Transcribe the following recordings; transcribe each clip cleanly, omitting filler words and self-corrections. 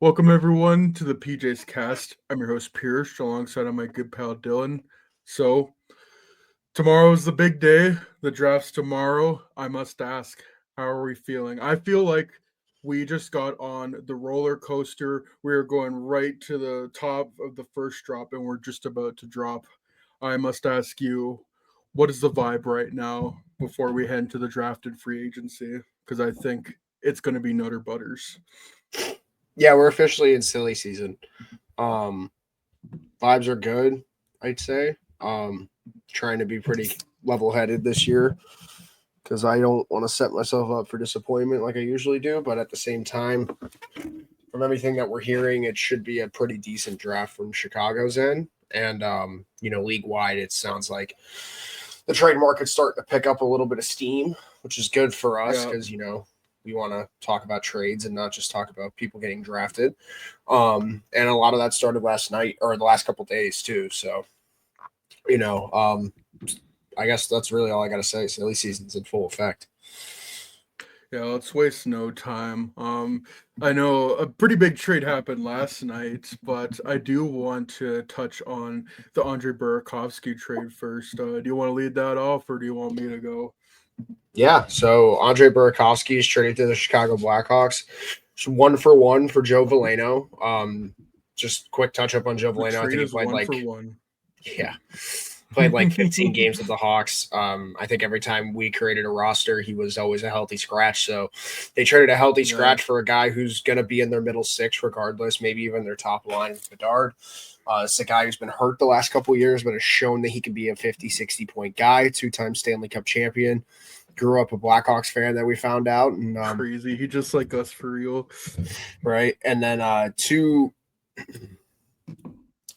Welcome everyone to the PJ's Cast. I'm your host Pierce, alongside of my good pal Dylan. So tomorrow's the big day. The draft's tomorrow. I must ask, how are we feeling? I feel like we just got on the roller coaster. We are going right to the top of the first drop, and we're just about to drop. I must ask you, what is the vibe right now before we head into the drafted free agency? Because I think it's going to be Nutter Butters. Yeah, we're officially in silly season. Um, Vibes are good, I'd say. Trying to be pretty level headed this year because I don't want to set myself up for disappointment like I usually do. But at the same time, from everything that we're hearing, it should be a pretty decent draft from Chicago's end. And, league wide, it sounds like the trade market's starting to pick up a little bit of steam, which is good for us Yeah. because, we want to talk about trades and not just talk about people getting drafted. And a lot of that started last night or the last couple days too. So, you know, um, I guess that's really all I got to say. Silly season's in full effect. Yeah, let's waste no time. I know a pretty big trade happened last night, but I do want to touch on the Andre Burakovsky trade first. Do you want to lead that off, or do you want me to go? Yeah. So Andre Burakovsky is traded to the Chicago Blackhawks. It's 1-for-1 for Joe Veleno. Just quick touch up on Joe The Veleno. I trade think he is played one for like one. yeah, played like 15 games with the Hawks. I think every time we created a roster, he was always a healthy scratch. So they traded a healthy Yeah, scratch for a guy who's going to be in their middle six regardless, maybe even their top line with Bedard. It's a guy who's been hurt the last couple of years, but has shown that he can be a 50, 60-point guy, two-time Stanley Cup champion. Grew up a Blackhawks fan that we found out. And crazy. He just like us for real. right. And then and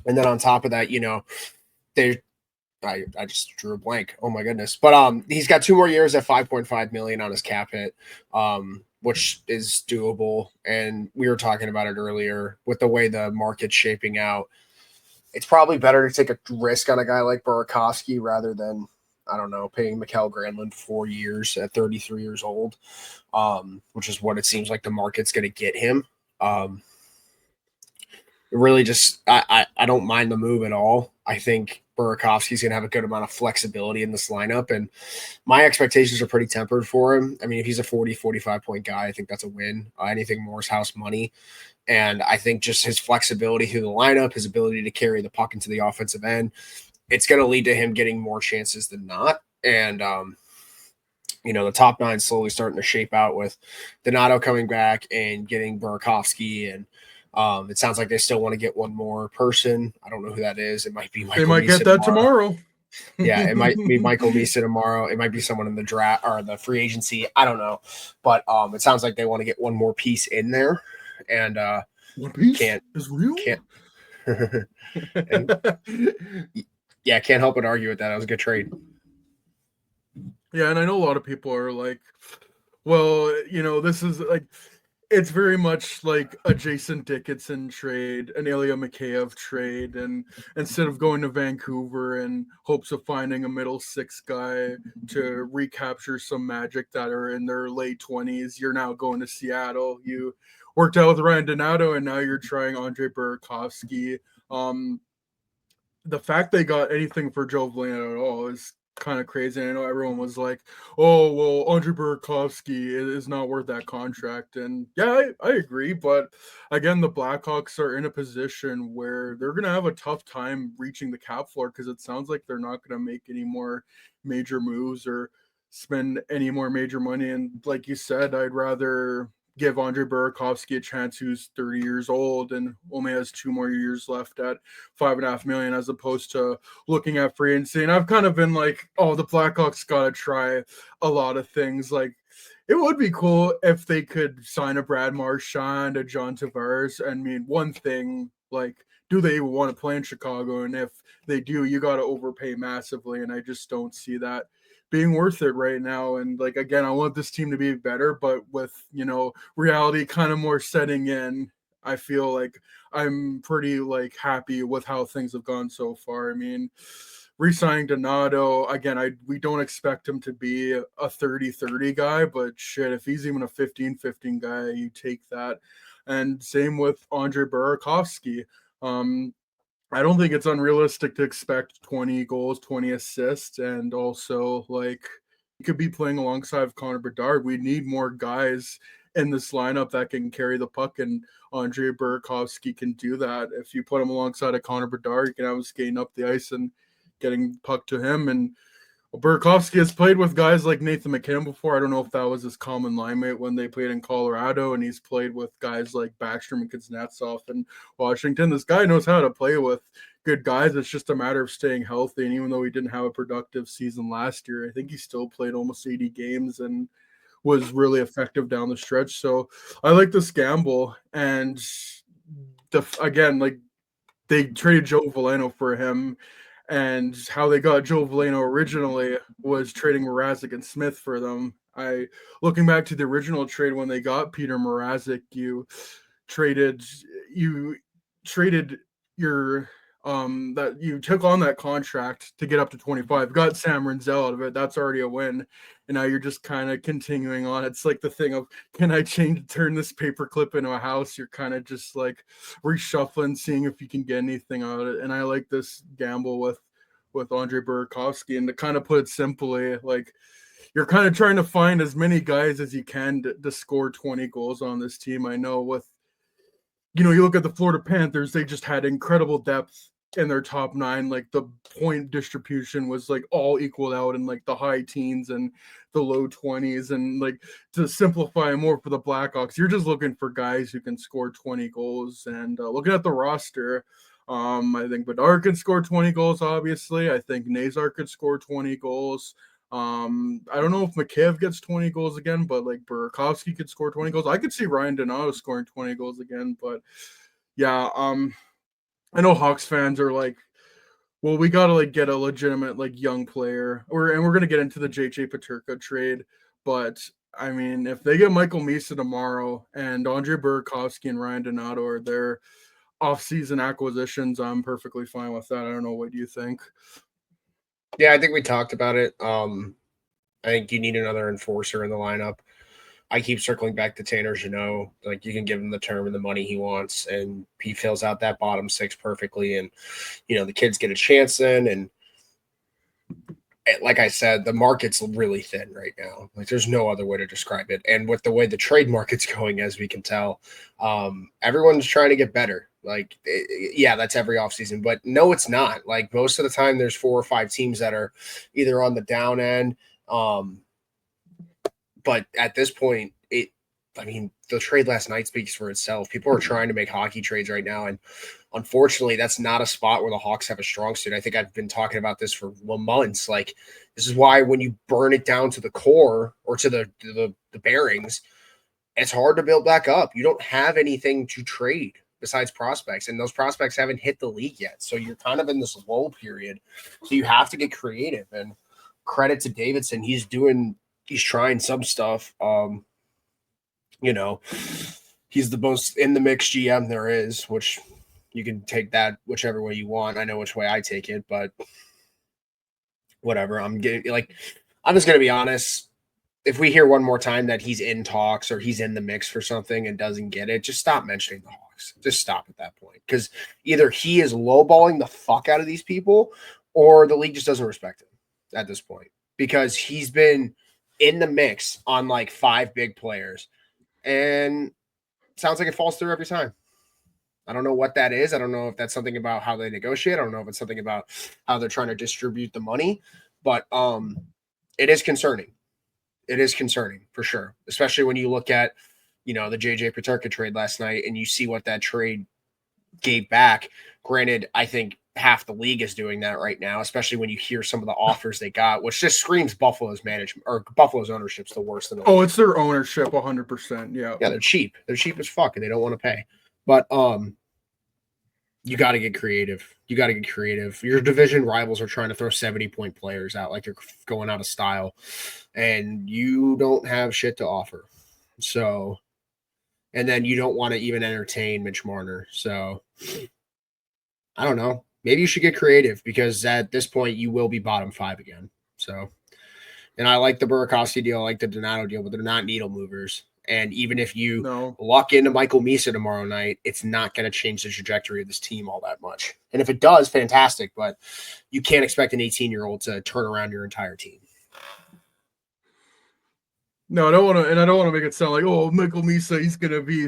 then on top of that, they I just drew a blank. Oh my goodness. But he's got 2 more years at 5.5 million on his cap hit, which is doable. And we were talking about it earlier with the way the market's shaping out. It's probably better to take a risk on a guy like Burakovsky rather than, I don't know, paying Mikael Granlund 4 years at 33 years old, which is what it seems like the market's going to get him. Really just I don't mind the move at all. I think Burakovsky's going to have a good amount of flexibility in this lineup, and my expectations are pretty tempered for him. I mean, if he's a 40, 45-point guy, I think that's a win. Anything more is house money. And I think just his flexibility through the lineup, his ability to carry the puck into the offensive end, it's going to lead to him getting more chances than not. And, the top nine slowly starting to shape out with Donato coming back and getting Burakovsky. And it sounds like they still want to get one more person. I don't know who that is. It might be They Michael might get Misa that tomorrow. tomorrow. Yeah, it might be Michael Misa tomorrow. It might be someone in the draft or the free agency. I don't know. But it sounds like they want to get one more piece in there. And One Piece can't is real. can't and yeah, can't help but argue with that. That was a good trade. Yeah, and I know a lot of people are like, well, this is like, it's very much like a Jason Dickinson trade, an Ilya Mikheyev trade, and instead of going to Vancouver in hopes of finding a middle six guy to recapture some Magic that are in their late 20s, you're now going to Seattle. You worked out with Ryan Donato, and now you're trying Andre Burakovsky. Um, the fact they got anything for Joe Veleno at all is kind of crazy. I know everyone was like, "Oh, well, Andre Burakovsky is not worth that contract," and yeah, I agree. But again, the Blackhawks are in a position where they're gonna have a tough time reaching the cap floor because it sounds like they're not gonna make any more major moves or spend any more major money. And like you said, I'd rather give Andre Burakovsky a chance who's 30 years old and only has 2 more years left at 5.5 million, as opposed to looking at free agency. And I've kind of been like, oh, the Blackhawks gotta try a lot of things. Like, it would be cool if they could sign a Brad Marchand, a John Tavares. I mean, one thing, like, do they want to play in Chicago? And if they do, you got to overpay massively. And I just don't see that being worth it right now. And like, again, I want this team to be better, but with, reality kind of more setting in, I feel like I'm pretty like happy with how things have gone so far. I mean, re-signing Donato, again, we don't expect him to be a 30-30 guy, but shit, if he's even a 15-15 guy, you take that. And same with Andre Burakovsky. I don't think it's unrealistic to expect 20 goals, 20 assists, and also like he could be playing alongside Connor Bedard. We need more guys in this lineup that can carry the puck, and Andre Burakovsky can do that. If you put him alongside of Connor Bedard, you can have him skating up the ice and getting puck to him. And Burakovsky has played with guys like Nathan McKinnon before. I don't know if that was his common line mate when they played in Colorado, and he's played with guys like Backstrom and Kuznetsov in Washington. This guy knows how to play with good guys. It's just a matter of staying healthy. And even though he didn't have a productive season last year, I think he still played almost 80 games and was really effective down the stretch. So I like this gamble. And again, like they traded Joe Veleno for him, and how they got Joe Veleno originally was trading Mrazek and Smith for them. Looking back to the original trade when they got Peter Mrazek, traded you traded your that you took on that contract to get up to 25, got Sam Renzel out of it. That's already a win. And now you're just kind of continuing on. It's like the thing of, can I turn this paperclip into a house? You're kind of just like reshuffling, seeing if you can get anything out of it. And I like this gamble with Andre Burakovsky. And to kind of put it simply, like you're kind of trying to find as many guys as you can to score 20 goals on this team. I know you look at the Florida Panthers, they just had incredible depth in their top 9. Like the point distribution was like all equaled out in like the high teens and the low 20s. And like to simplify more for the Blackhawks, you're just looking for guys who can score 20 goals. And looking at the roster, I think Bedard can score 20 goals, obviously. I think Nazar could score 20 goals. I don't know if Mikheyev gets 20 goals again, but like Burakovsky could score 20 goals. I could see Ryan Donato scoring 20 goals again, but yeah, I know Hawks fans are like, well, we got to like get a legitimate like young player. We're gonna get into the JJ Peterka trade, but I mean, if they get Michael Misa tomorrow and Andre Burakovsky and Ryan Donato are their off-season acquisitions, I'm perfectly fine with that. I don't know, what do you think? Yeah, I think we talked about it. I think you need another enforcer in the lineup. I keep circling back to Tanner Jeannot. Like you can give him the term and the money he wants, and he fills out that bottom 6 perfectly. And the kids get a chance in. And like I said, the market's really thin right now. Like there's no other way to describe it. And with the way the trade market's going, as we can tell, everyone's trying to get better. Like, yeah, that's every offseason, but no, it's not. Like most of the time, there's 4 or 5 teams that are either on the down end. But at this point, the trade last night speaks for itself. People are trying to make hockey trades right now. And unfortunately, that's not a spot where the Hawks have a strong suit. I think I've been talking about this for months. Like, this is why when you burn it down to the core or to the bearings, it's hard to build back up. You don't have anything to trade besides prospects, and those prospects haven't hit the league yet. So you're kind of in this lull period. So you have to get creative. And credit to Davidson. He's trying some stuff. He's the most in the mix GM there is, which you can take that whichever way you want. I know which way I take it, but whatever. I'm just going to be honest. If we hear one more time that he's in talks or he's in the mix for something and doesn't get it, just stop mentioning the Hawks. Just stop at that point. Because either he is lowballing the fuck out of these people or the league just doesn't respect him at this point. Because he's been in the mix on like 5 big players. And it sounds like it falls through every time. I don't know what that is. I don't know if that's something about how they negotiate. I don't know if it's something about how they're trying to distribute the money. But it is concerning. It is concerning for sure, especially when you look at, the JJ Peterka trade last night and you see what that trade gave back. Granted, I think half the league is doing that right now, especially when you hear some of the offers they got, which just screams Buffalo's management or Buffalo's ownership's the worst in the league. It's their ownership 100%. Yeah. Yeah, they're cheap. They're cheap as fuck and they don't want to pay. But you got to get creative. Your division rivals are trying to throw 70-point players out like they're going out of style, and you don't have shit to offer. So, and then you don't want to even entertain Mitch Marner. So, I don't know. Maybe you should get creative because at this point you will be bottom 5 again. So, and I like the Burakovsky deal, I like the Donato deal, but they're not needle movers. And even if you No. lock into Michael Misa tomorrow night, it's not going to change the trajectory of this team all that much. And if it does, fantastic. But you can't expect an 18-year-old to turn around your entire team. No, I don't want to, and I don't want to make it sound like, oh, Michael Misa, he's gonna be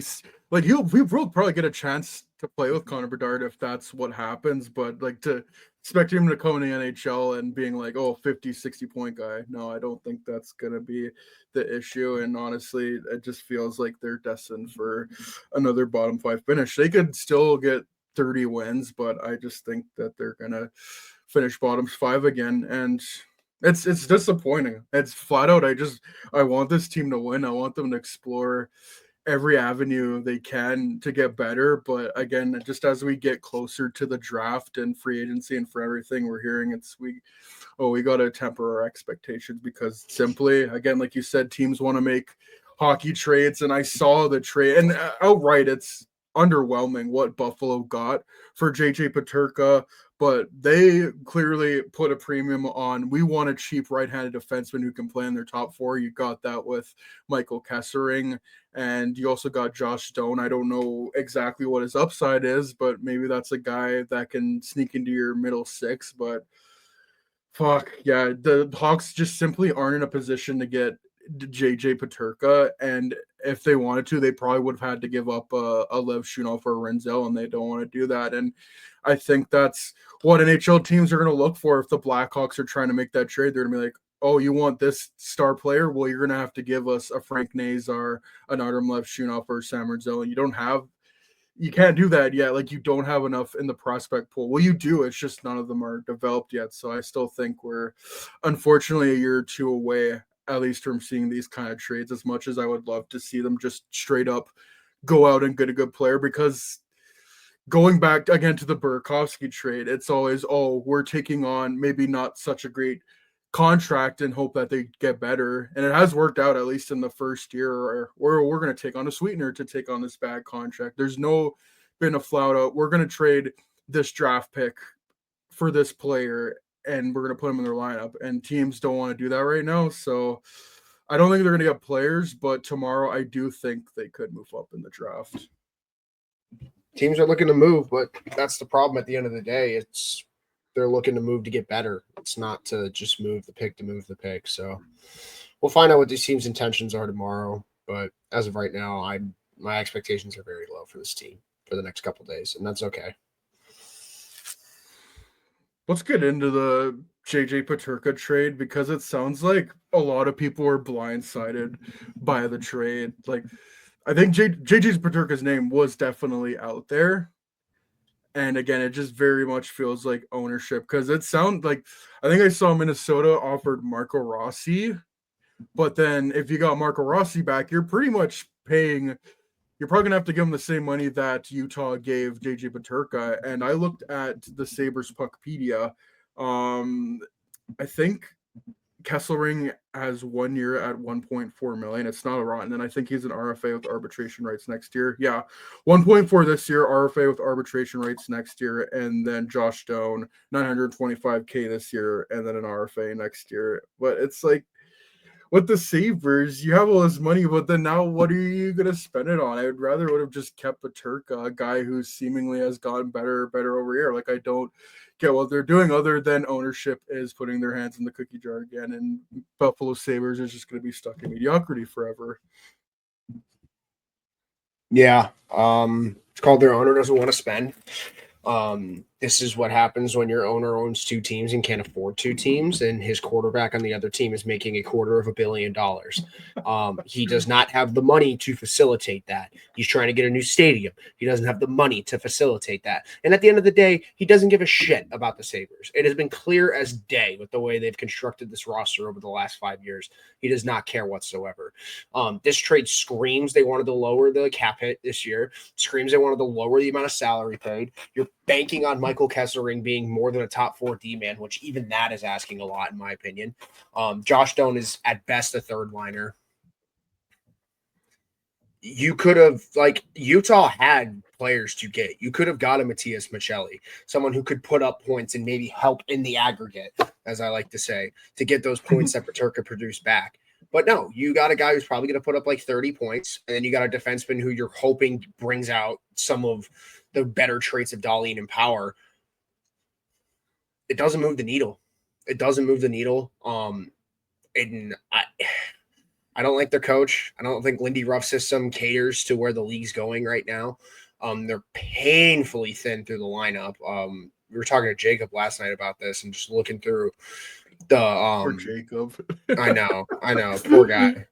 like he'll probably get a chance to play with Connor Bedard if that's what happens. But like to expect him to come in the NHL and being like, oh, 50, 60 point guy, no, I don't think that's gonna be the issue. And honestly, it just feels like they're destined for another bottom five finish. They could still get 30 wins, but I just think that they're gonna finish bottom five again. And it's disappointing. It's flat out. I want this team to win. I want them to explore every avenue they can to get better. But again, just as we get closer to the draft and free agency and for everything we're hearing, we gotta temper our expectations because simply, again, like you said, teams want to make hockey trades. And I saw the trade and outright it's underwhelming what Buffalo got for JJ Paterka, but they clearly put a premium on we want a cheap right-handed defenseman who can play in their top four. You got that with Michael Kessering, and you also got Josh Stone. I don't know exactly what his upside is, but maybe that's a guy that can sneak into your middle six. But fuck yeah, the Hawks just simply aren't in a position to get JJ Paterka, and if they wanted to, they probably would have had to give up a Lev Shunov or a Renzel, and they don't want to do that. And I think that's what NHL teams are going to look for if the Blackhawks are trying to make that trade. They're going to be like, oh, you want this star player? Well, you're going to have to give us a Frank Nazar, an Artem Lev Shunov, or Sam Renzel, and you can't do that yet. Like you don't have enough in the prospect pool. Well, you do. It's just none of them are developed yet. So I still think we're unfortunately a year or two away, at least from seeing these kind of trades, as much as I would love to see them just straight up go out and get a good player. Because going back again to the Burakovsky trade, it's always, oh, we're taking on maybe not such a great contract and hope that they get better. And it has worked out, at least in the first year, where we're going to take on a sweetener to take on this bad contract. There's been a flout out. We're going to trade this draft pick for this player and we're going to put him in their lineup. And teams don't want to do that right now. So I don't think they're going to get players, but tomorrow I do think they could move up in the draft. Teams are looking to move, but that's the problem at the end of the day. They're looking to move to get better. It's not to just move the pick to move the pick. So we'll find out what these teams' intentions are tomorrow. But as of right now, my expectations are very low for this team for the next couple of days, and that's okay. Let's get into the JJ Paterka trade because it sounds like a lot of people were blindsided by the trade. Like, I think JJ Paterka's name was definitely out there. And again, it just very much feels like ownership because it sounds like I think I saw Minnesota offered Marco Rossi, but then if you got Marco Rossi back, you're pretty much paying. You're probably gonna have to give him the same money that Utah gave JJ Paterka. And I looked at the Sabres Puckpedia. I think Kesselring has 1 year at 1.4 million. It's not a lot. And then I think he's an RFA with arbitration rights next year. Yeah. 1.4 this year, RFA with arbitration rights next year. And then Josh Stone, 925K this year, and then an RFA next year. But it's like with the Sabres, you have all this money, but then now what are you going to spend it on? I would rather would have just kept Paterka, a guy who seemingly has gotten better over here. Like, I don't get what they're doing other than ownership is putting their hands in the cookie jar again, and Buffalo Sabres is just going to be stuck in mediocrity forever. Yeah. It's called their owner doesn't want to spend. This is what happens when your owner owns two teams and can't afford two teams, and his quarterback on the other team is making $250 million. He does not have the money to facilitate that. He's trying to get a new stadium. He doesn't have the money to facilitate that. And at the end of the day, he doesn't give a shit about the Sabres. It has been clear as day with the way they've constructed this roster over the last 5 years. He does not care whatsoever. This trade screams they wanted to lower the cap hit this year, screams they wanted to lower the amount of salary paid. You're banking on Michael Kessering being more than a top 4 D-man, which even that is asking a lot, in my opinion. Josh Stone is at best a third liner. You could have, like, Utah had players to get. You could have got a Matias Michelli, someone who could put up points and maybe help in the aggregate, as I like to say, to get those points that Paterka produced back. But no, you got a guy who's probably going to put up like 30 points, and then you got a defenseman who you're hoping brings out some of the better traits of Darlene and Power. It doesn't move the needle. It doesn't move the needle. And I don't like their coach. I don't think Lindy Ruff's system caters to where the league's going right now. They're painfully thin through the lineup. We were talking to Jacob last night about this and just looking through the Or Jacob. I know, poor guy.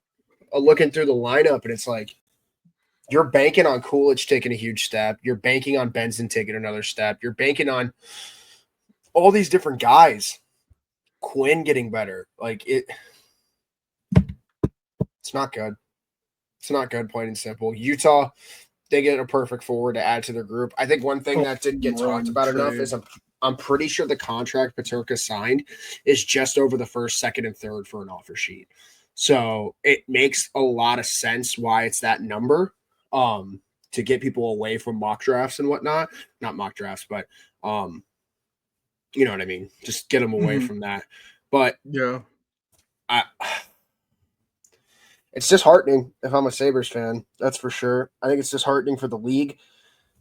Looking through the lineup, and it's like you're banking on Coolidge taking a huge step. You're banking on Benson taking another step. You're banking on all these different guys. Quinn getting better. It's not good. It's not good, plain and simple. Utah, they get a perfect forward to add to their group. I think one thing that didn't get talked about enough is I'm pretty sure the contract Peterka signed is just over the first, second, and third for an offer sheet. So it makes a lot of sense why it's that number to get people away from mock drafts and whatnot. Not mock drafts, but you know what I mean? Just get them away from that. But yeah, it's disheartening if I'm a Sabres fan. That's for sure. I think it's disheartening for the league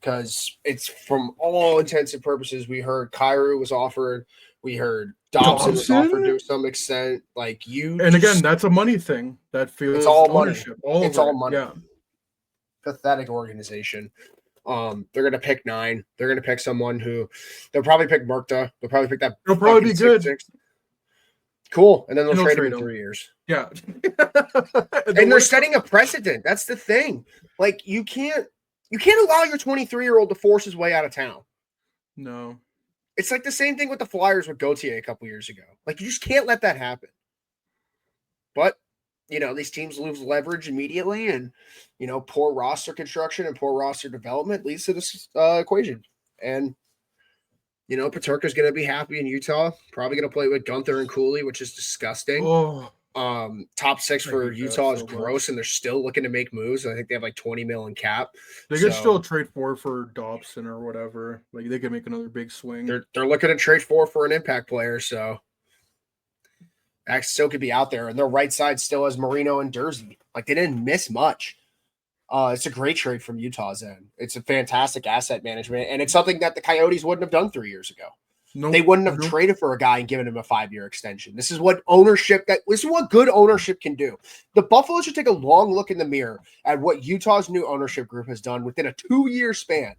because it's from all intents and purposes. We heard Kyrou was offered. We heard Dobson was offered to some extent. Again, that's a money thing. That feels it's all ownership. Money. It's all money. Yeah. Pathetic organization. They're gonna pick 9. They're gonna pick someone who they'll probably pick Murta. They'll probably pick that. It'll probably be good. 6'6". Cool, and then they'll trade him in 3 years. Yeah, and they're setting a precedent. That's the thing. You can't allow your 23-year-old to force his way out of town. No, it's like the same thing with the Flyers with Gauthier a couple years ago. You just can't let that happen. But these teams lose leverage immediately, and poor roster construction and poor roster development leads to this equation. And Peterka's going to be happy in Utah. Probably going to play with Gunther and Cooley, which is disgusting. Oh, top 6 for Utah is gross, and they're still looking to make moves. I think they have like 20 mil in cap. They could still trade for Dobson or whatever. They could make another big swing. They're looking to trade for an impact player, so that still could be out there. And their right side still has Marino and Dursey. They didn't miss much. It's a great trade from Utah's end. It's a fantastic asset management, and it's something that the Coyotes wouldn't have done 3 years ago. Nope. They wouldn't have traded for a guy and given him a 5-year extension. This is what good ownership can do. The Buffalo should take a long look in the mirror at what Utah's new ownership group has done within a 2-year span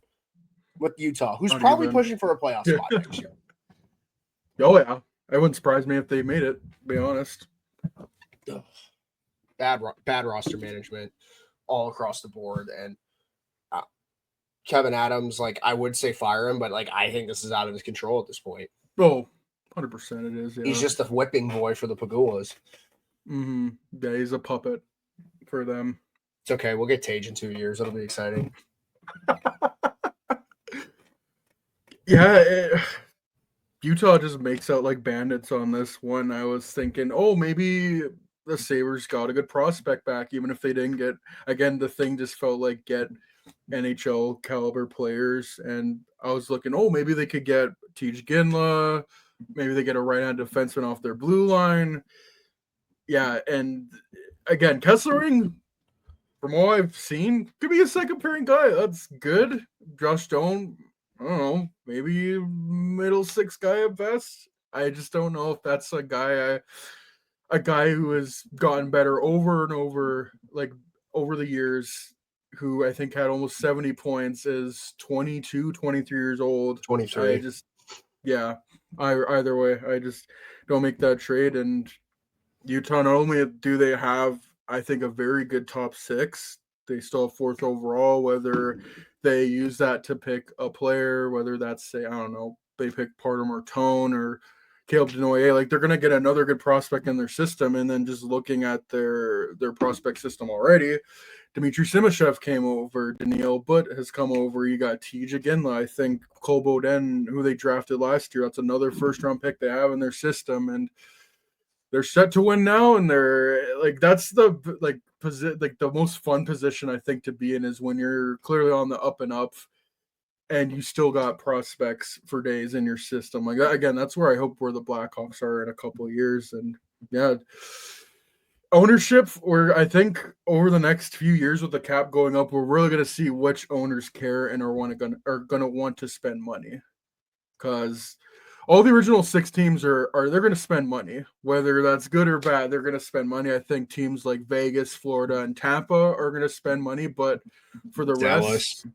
with Utah, who's probably pushing for a playoff spot next year. Oh, yeah. It wouldn't surprise me if they made it, to be honest. Bad roster management all across the board. And Kevin Adams, I would say fire him, but I think this is out of his control at this point. Oh, 100% it is. Yeah. He's just a whipping boy for the Pagulas. Mm-hmm. Yeah, he's a puppet for them. It's okay. We'll get Tage in 2 years. That'll be exciting. Yeah, Utah just makes out like bandits on this one. I was thinking, maybe the Sabres got a good prospect back, even if they didn't get, again, the thing just felt like get NHL caliber players. And I was looking, maybe they could get Tej Ginla, maybe they get a right-hand defenseman off their blue line. Yeah, and again, Kesselring, from all I've seen, could be a second pairing guy. That's good. Josh Stone, I don't know, maybe middle 6 guy at best. I just don't know if that's a guy who has gotten better over and over, over the years, who I think had almost 70 points, is 22, 23 years old. 23. Either way, I just don't make that trade. And Utah, not only do they have, I think, a very good top 6, they still have 4th overall. Whether they use that to pick a player, whether that's, say, I don't know, they pick Pardo Martone or Caleb Denoyer, they're going to get another good prospect in their system. And then just looking at their prospect system already, Dmitry Simashev came over, Daniil Butt has come over, you got Tej Ginla, I think Cole Beaudin, who they drafted last year, that's another first-round pick they have in their system, and they're set to win now. And they're that's the the most fun position I think to be in, is when you're clearly on the up and up and you still got prospects for days in your system. Again, that's where I hope where the Blackhawks are in a couple of years. And yeah, ownership, or I think over the next few years with the cap going up, we're really going to see which owners care and are going to want to spend money, because all the original six teams are they're going to spend money, whether that's good or bad. They're going to spend money. I think teams like Vegas, Florida, and Tampa are going to spend money, but for the Dallas. rest,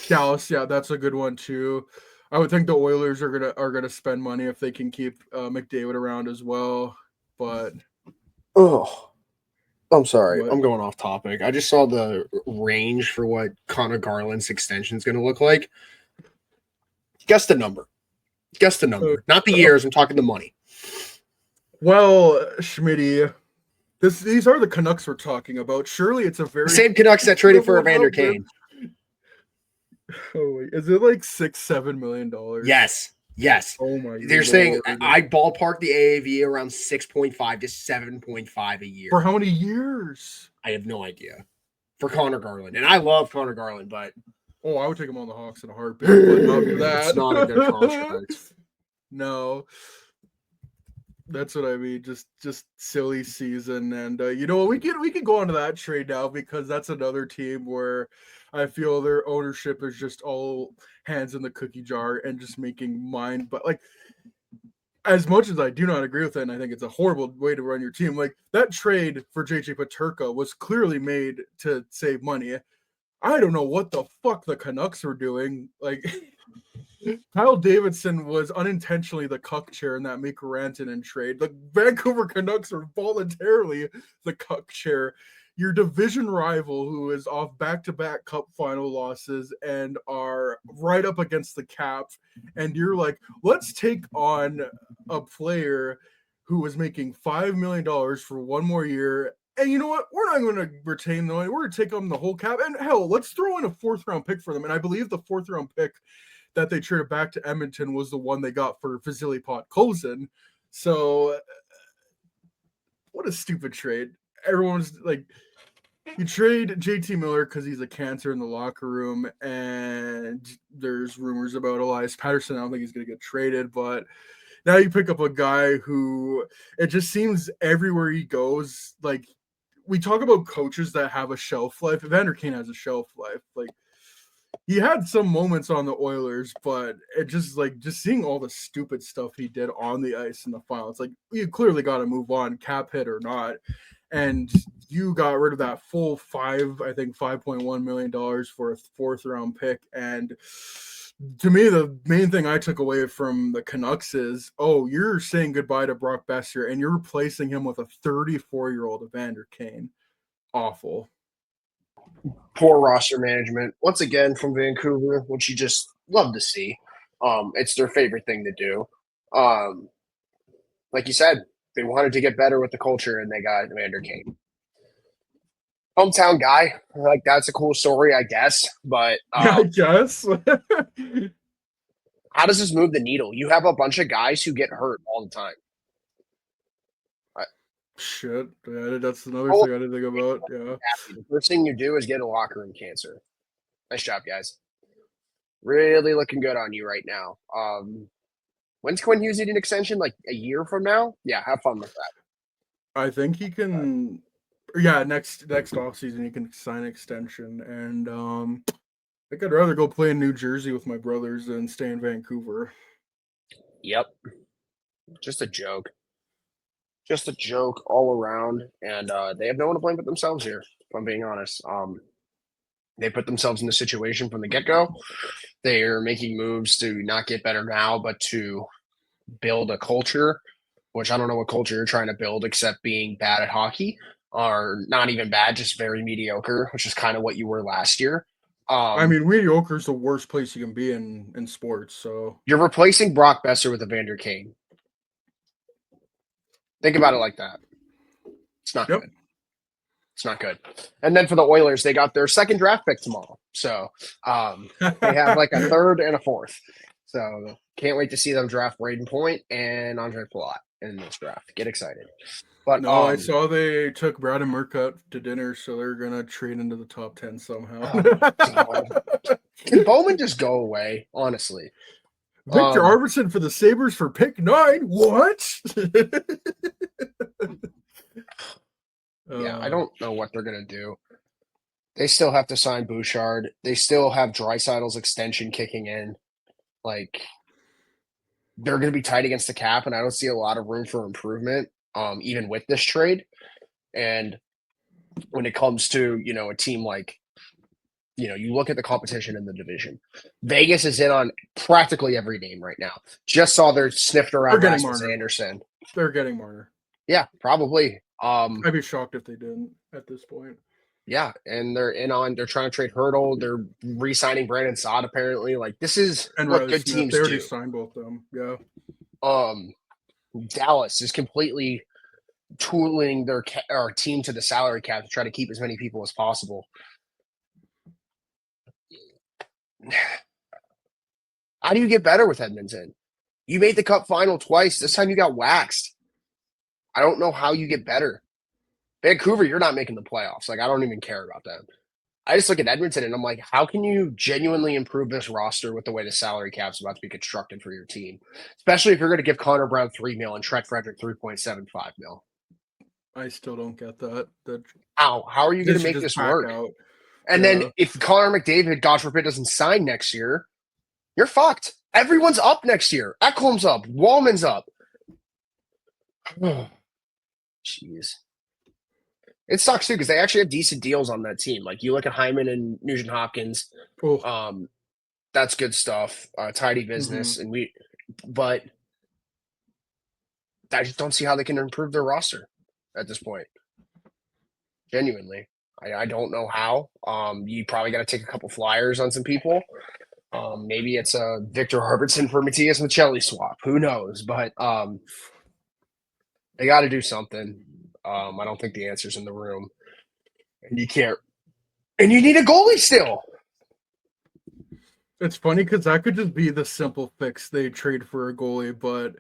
Dallas, yeah, that's a good one too. I would think the Oilers are gonna spend money if they can keep McDavid around as well. But Oh, I'm sorry. what? I'm going off topic. I just saw the range for what Connor Garland's extension is going to look like. Guess the number. Guess the number. Not the years. I'm talking the money. Well, Schmitty, these are the Canucks we're talking about. Surely it's a very The same Canucks that traded for reasonable Evander number. Kane. Oh, wait, is it like $6-7 million? Yes. Yes. Oh my They're saying lord! I ballpark the AAV around 6.5 to 7.5 a year. For how many years? I have no idea. For Connor Garland. And I love Connor Garland, but Oh, I would take him on the Hawks in a heartbeat, but not for that. it's not a good contract. No. That's what I mean. Just silly season, and you know we can go on to that trade now, because that's another team where I feel their ownership is just all hands in the cookie jar and just making mind. But like, as much as I do not agree with it, and I think it's a horrible way to run your team, like that trade for JJ Paterka was clearly made to save money. I don't know what the fuck the Canucks were doing. Like, Kyle Davidson was unintentionally the cuck chair in that Mikko Rantanen trade. The Vancouver Canucks are voluntarily the cuck chair. Your division rival, who is off back-to-back cup final losses and are right up against the cap, and you're like, let's take on a player who was making $5 million for one more year. And you know what? We're not going to retain the money. We're going to take on the whole cap. And hell, let's throw in a fourth-round pick for them. And I believe the fourth-round pick that they traded back to Edmonton was the one they got for Vasily Podkolzin. So, what a stupid trade. Everyone's like, you trade JT Miller because he's a cancer in the locker room, and there's rumors about Elias Patterson. I don't think he's going to get traded, but now you pick up a guy who it just seems everywhere he goes. Like, we talk about coaches that have a shelf life. Evander Kane has a shelf life. Like, he had some moments on the Oilers, but it just seeing all the stupid stuff he did on the ice in the final. It's like, you clearly got to move on, cap hit or not. And you got rid of that full $5.1 million for a fourth round pick. And to me, the main thing I took away from the Canucks is, oh, you're saying goodbye to Brock Besser and you're replacing him with a 34-year-old Evander Kane. Awful. Poor roster management. Once again from Vancouver, which you just love to see. It's their favorite thing to do. Like you said, they wanted to get better with the culture, and they got Evander Kane. Hometown guy, like that's a cool story, I guess. But I guess. how does this move the needle? You have a bunch of guys who get hurt all the time. Shit. Yeah, that's another thing I didn't think about. Yeah. The first thing you do is get a locker room cancer. Nice job, guys. Really looking good on you right now. When's Quinn Hughes need an extension? Like a year from now? Yeah, have fun with that. I think he can. Yeah, next off season he can sign an extension, and I think I'd rather go play in New Jersey with my brothers than stay in Vancouver. Yep. Just a joke. Just a joke all around, and they have no one to blame but themselves here. If I'm being honest, they put themselves in the situation from the get-go. They are making moves to not get better now, but to build a culture, which I don't know what culture you're trying to build except being bad at hockey, or not even bad, just very mediocre, which is kind of what you were last year. I mean, mediocre is the worst place you can be in sports. So you're replacing Brock Besser with Evander Kane. Think about it like that. It's not good. It's not good. And then for the Oilers, they got their second draft pick tomorrow. So they have like a third and a fourth. So can't wait to see them draft Braden Point and Andre Palat in this draft. Get excited. But no, I saw they took Brad and Merck out to dinner, so they're gonna trade into the top 10 somehow. Can Bowman just go away? Honestly, Victor Arvidsson for the Sabres for pick 9. What? Yeah, I Uh, don't know what they're gonna do. They still have to sign Bouchard. They still have Draisaitl's extension kicking in. Like they're gonna be tight against the cap, and I don't see a lot of room for improvement, even with this trade. And when it comes to, a team like, you look at the competition in the division. Vegas is in on practically every game right now. Just saw they're sniffed they're around getting Rasmus Marner. Anderson. They're getting Marner. Yeah, probably. I'd be shocked if they didn't at this point. Yeah, and they're trying to trade Hurdle. They're re-signing Brandon Saad apparently. Like this is And what Riley good Smith, they teams already do. signed both of them. Yeah. Um, Dallas is completely tooling their team to the salary cap to try to keep as many people as possible. How do you get better with Edmonton? You made the cup final twice. This time you got waxed. I don't know how you get better. Vancouver, you're not making the playoffs. Like, I don't even care about them. I just look at Edmonton and I'm like, how can you genuinely improve this roster with the way the salary cap's about to be constructed for your team? Especially if you're going to give Connor Brown $3 million and Trent Frederick $3.75 million. I still don't get that. How are you They going to should make just this pack work? out. And then Yeah. if Connor McDavid, God forbid, doesn't sign next year, you're fucked. Everyone's up next year. Ekholm's up. Wallman's up. Jeez. It sucks too because they actually have decent deals on that team. Like you look at Hyman and Nugent Hopkins, Oh. that's good stuff. Tidy business, but I just don't see how they can improve their roster at this point. Genuinely, I don't know how. You probably got to take a couple flyers on some people. Maybe it's a Victor Herbertson for Matias Michelli swap. Who knows? But they got to do something. I don't think the answer's in the room, and you can't. And you need a goalie still. It's funny because that could just be the simple fix they trade for a goalie, but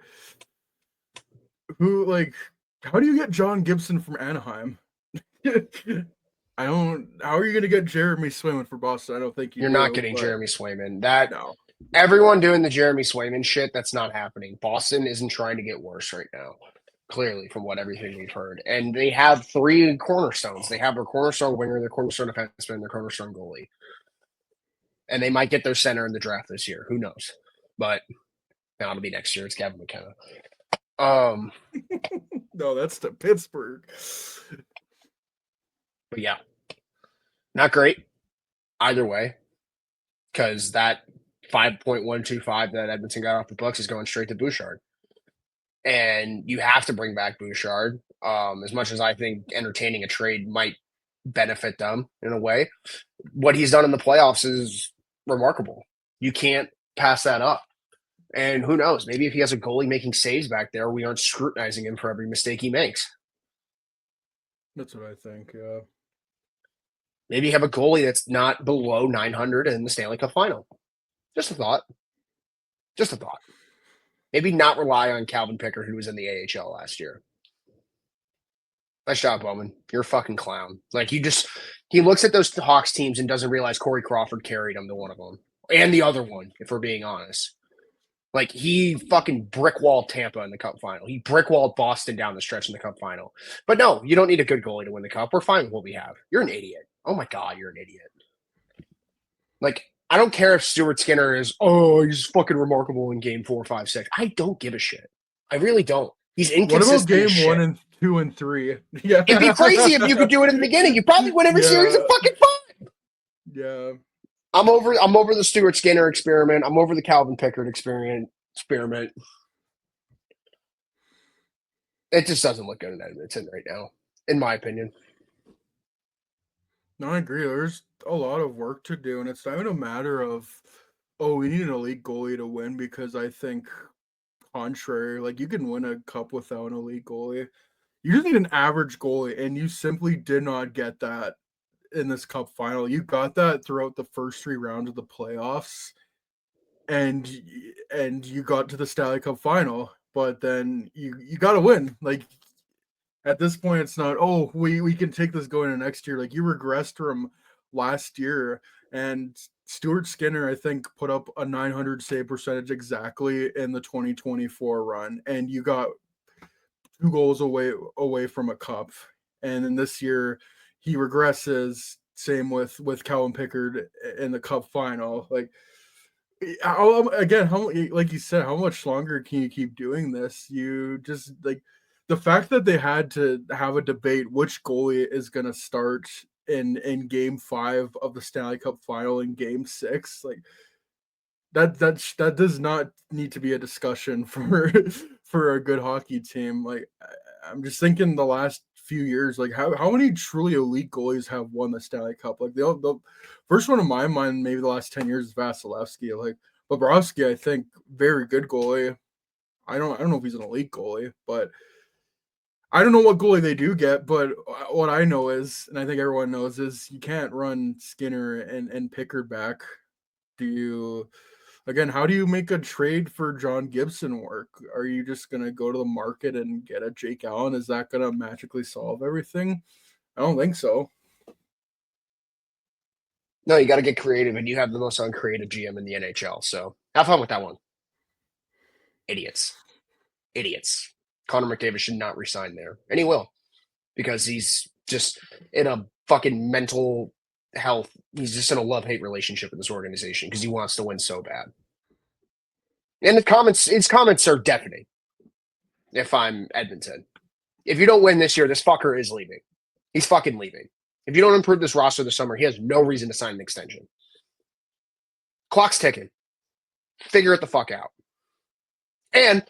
how do you get John Gibson from Anaheim? I don't. How are you going to get Jeremy Swayman for Boston? I don't think you You're do. not getting Jeremy Swayman. That No. everyone doing the Jeremy Swayman shit, that's not happening. Boston isn't trying to get worse right now. Clearly, from everything we've heard. And they have three cornerstones. They have their cornerstone winger, their cornerstone defenseman, and their cornerstone goalie. And they might get their center in the draft this year. Who knows? But now it'll be next year. It's Gavin McKenna. No, that's to Pittsburgh. But yeah, not great either way, because that 5.125 that Edmonton got off the books is going straight to Bouchard. And you have to bring back Bouchard. As much as I think entertaining a trade might benefit them in a way, what he's done in the playoffs is remarkable. You can't pass that up. And who knows? Maybe if he has a goalie making saves back there, we aren't scrutinizing him for every mistake he makes. That's what I think. Yeah. Maybe have a goalie that's not below 900 in the Stanley Cup final. Just a thought. Just a thought. Maybe not rely on Calvin Pickard, who was in the AHL last year. Nice job, Bowman. You're a fucking clown. Like he looks at those Hawks teams and doesn't realize Corey Crawford carried him to one of them. And the other one, if we're being honest. Like he fucking brickwalled Tampa in the Cup final. He brickwalled Boston down the stretch in the Cup final. But no, you don't need a good goalie to win the Cup. We're fine with what we have. You're an idiot. Oh my God, you're an idiot. Like, I don't care if Stuart Skinner is, he's fucking remarkable in game 4, 5, 6. I don't give a shit. I really don't. He's inconsistent. What about game 1 and 2 and 3? Yeah. It'd be crazy if you could do it in the beginning. You probably win every series in fucking 5. Yeah. I'm over the Stuart Skinner experiment. I'm over the Calvin Pickard experiment. It just doesn't look good in Edmonton right now, in my opinion. No, I agree. There's a lot of work to do, and it's not even a matter of, we need an elite goalie to win, because I think contrary, like you can win a cup without an elite goalie. You just need an average goalie, and you simply did not get that in this cup final. You got that throughout the first 3 rounds of the playoffs, and you got to the Stanley Cup final, but then you got to win. Like at this point, it's not, we can take this going into next year. Like you regressed from last year, and Stuart Skinner, I think, put up a 900 save percentage exactly in the 2024 run, and you got 2 goals away from a cup. and then this year he regresses. Same with Calvin Pickard in the Cup final. Like, again, how, like you said, how much longer can you keep doing this? You just like the fact that they had to have a debate which goalie is going to start in Game 5 of the Stanley Cup final in Game 6, like that does not need to be a discussion for for a good hockey team. Like, I'm just thinking the last few years, like how many truly elite goalies have won the Stanley Cup? Like the first one in my mind, maybe the last 10 years is Vasilevsky. Like Bobrovsky, I think very good goalie. I don't know if he's an elite goalie, but I don't know what goalie they do get. But what I know is, and I think everyone knows, is you can't run Skinner and Pickard back. Do you? Again, how do you make a trade for John Gibson work? Are you just going to go to the market and get a Jake Allen? Is that going to magically solve everything? I don't think so. No, you got to get creative, and you have the most uncreative GM in the NHL. So have fun with that one. Idiots. Idiots. Connor McDavid should not resign there. And he will, because he's just in a fucking mental health. He's just in a love-hate relationship with this organization because he wants to win so bad. And his comments are deafening. If I'm Edmonton, if you don't win this year, this fucker is leaving. He's fucking leaving. If you don't improve this roster this summer, he has no reason to sign an extension. Clock's ticking. Figure it the fuck out. And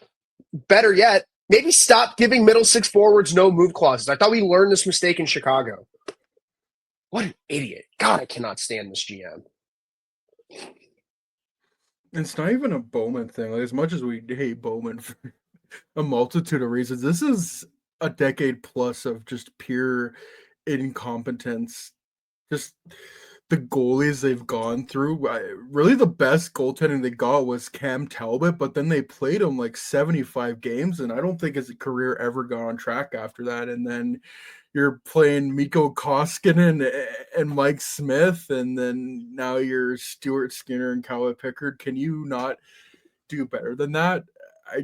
better yet, maybe stop giving middle six forwards no move clauses. I thought we learned this mistake in Chicago. What an idiot. God, I cannot stand this GM. It's not even a Bowman thing. Like, as much as we hate Bowman for a multitude of reasons, this is a decade plus of just pure incompetence. Just the goalies they've gone through. Really, the best goaltending they got was Cam Talbot, but then they played him like 75 games, and I don't think his career ever got on track after that. And then you're playing Mikko Koskinen and Mike Smith, and then now you're Stuart Skinner and Calvin Pickard. Can you not do better than that? I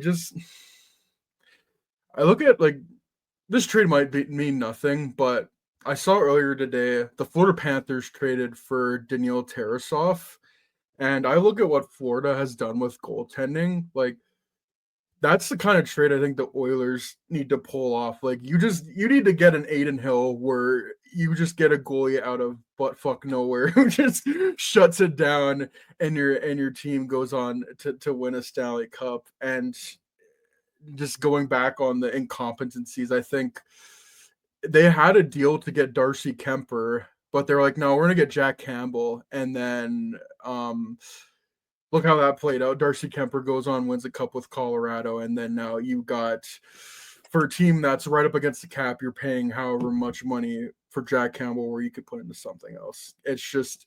look at, like, this trade might mean nothing, but I saw earlier today the Florida Panthers traded for Daniil Tarasov, and I look at what Florida has done with goaltending. Like, that's the kind of trade I think the Oilers need to pull off. Like, you need to get an Aiden Hill where you just get a goalie out of buttfuck nowhere who just shuts it down, and your team goes on to win a Stanley Cup. And just going back on the incompetencies, I think they had a deal to get Darcy Kemper, but they're like, no, we're gonna get Jack Campbell, and then look how that played out. Darcy Kemper goes on, wins a cup with Colorado, and then now you got, for a team that's right up against the cap, you're paying however much money for Jack Campbell where you could put into something else. It's just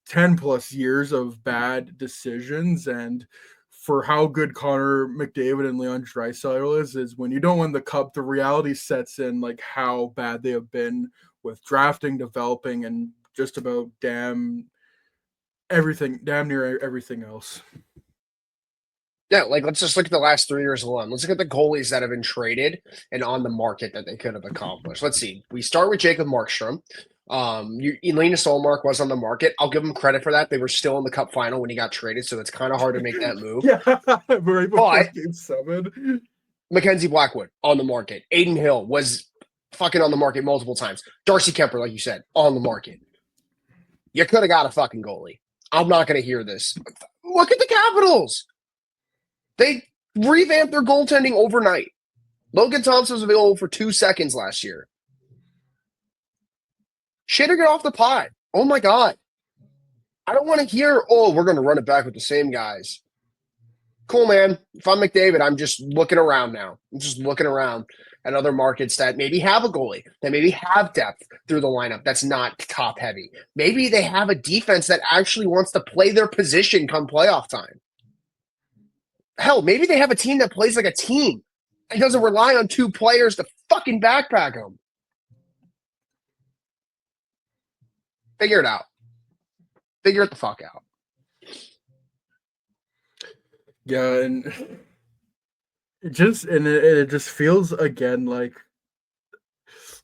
10 plus years of bad decisions. And for how good Connor McDavid and Leon Draisaitl is when you don't win the cup, the reality sets in, like how bad they have been with drafting, developing, and just about damn near everything else. Yeah, like let's just look at the last 3 years alone. Let's look at the goalies that have been traded and on the market that they could have accomplished. Let's see. We start with Jacob Markstrom. Elena Solmark was on the market. I'll give him credit for that. They were still in the cup final when he got traded, so it's kind of hard to make that move. Yeah, right before Game 7. Mackenzie Blackwood on the market. Aiden Hill was fucking on the market multiple times. Darcy Kemper, like you said, on the market. You could have got a fucking goalie. I'm not going to hear this. Look at the Capitals. They revamped their goaltending overnight. Logan Thompson was available for 2 seconds last year. Shit or get off the pot. Oh my God. I don't want to hear, oh, we're going to run it back with the same guys. Cool, man. If I'm McDavid, I'm just looking around now. I'm just looking around at other markets that maybe have a goalie, that maybe have depth through the lineup that's not top heavy. Maybe they have a defense that actually wants to play their position come playoff time. Hell, maybe they have a team that plays like a team and doesn't rely on 2 players to fucking backpack them. Figure it out. Figure it the fuck out. Yeah, and it just feels again like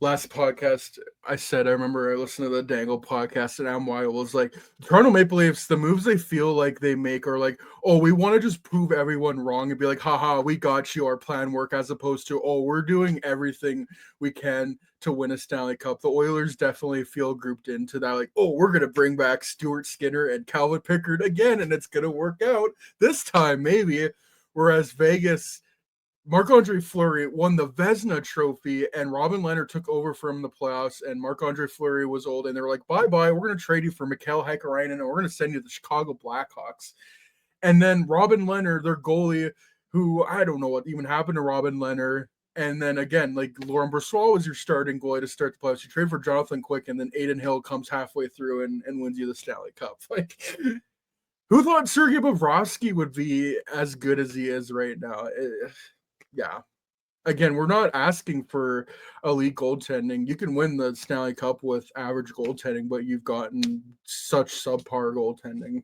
last podcast I said, I remember I listened to the Dangle podcast and MY was like, Toronto Maple Leafs, the moves they feel like they make are like, oh, we want to just prove everyone wrong and be like, haha, we got you, our plan work, as opposed to, oh, we're doing everything we can to win a Stanley Cup. The Oilers definitely feel grouped into that, like, oh, we're going to bring back Stuart Skinner and Calvin Pickard again, and it's going to work out this time, maybe. Whereas Vegas, Marc-Andre Fleury won the Vezina Trophy, and Robin Leonard took over from the playoffs, and Marc-Andre Fleury was old, and they were like, bye-bye, we're going to trade you for Mikael Häkkinen, and we're going to send you to the Chicago Blackhawks. And then Robin Leonard, their goalie, who I don't know what even happened to Robin Leonard, and then again, like Laurent Brossoit was your starting goalie to start the playoffs. You trade for Jonathan Quick, and then Aiden Hill comes halfway through and wins you the Stanley Cup. Like, who thought Sergei Bobrovsky would be as good as he is right now? Yeah. Again, we're not asking for elite goaltending. You can win the Stanley Cup with average goaltending, but you've gotten such subpar goaltending.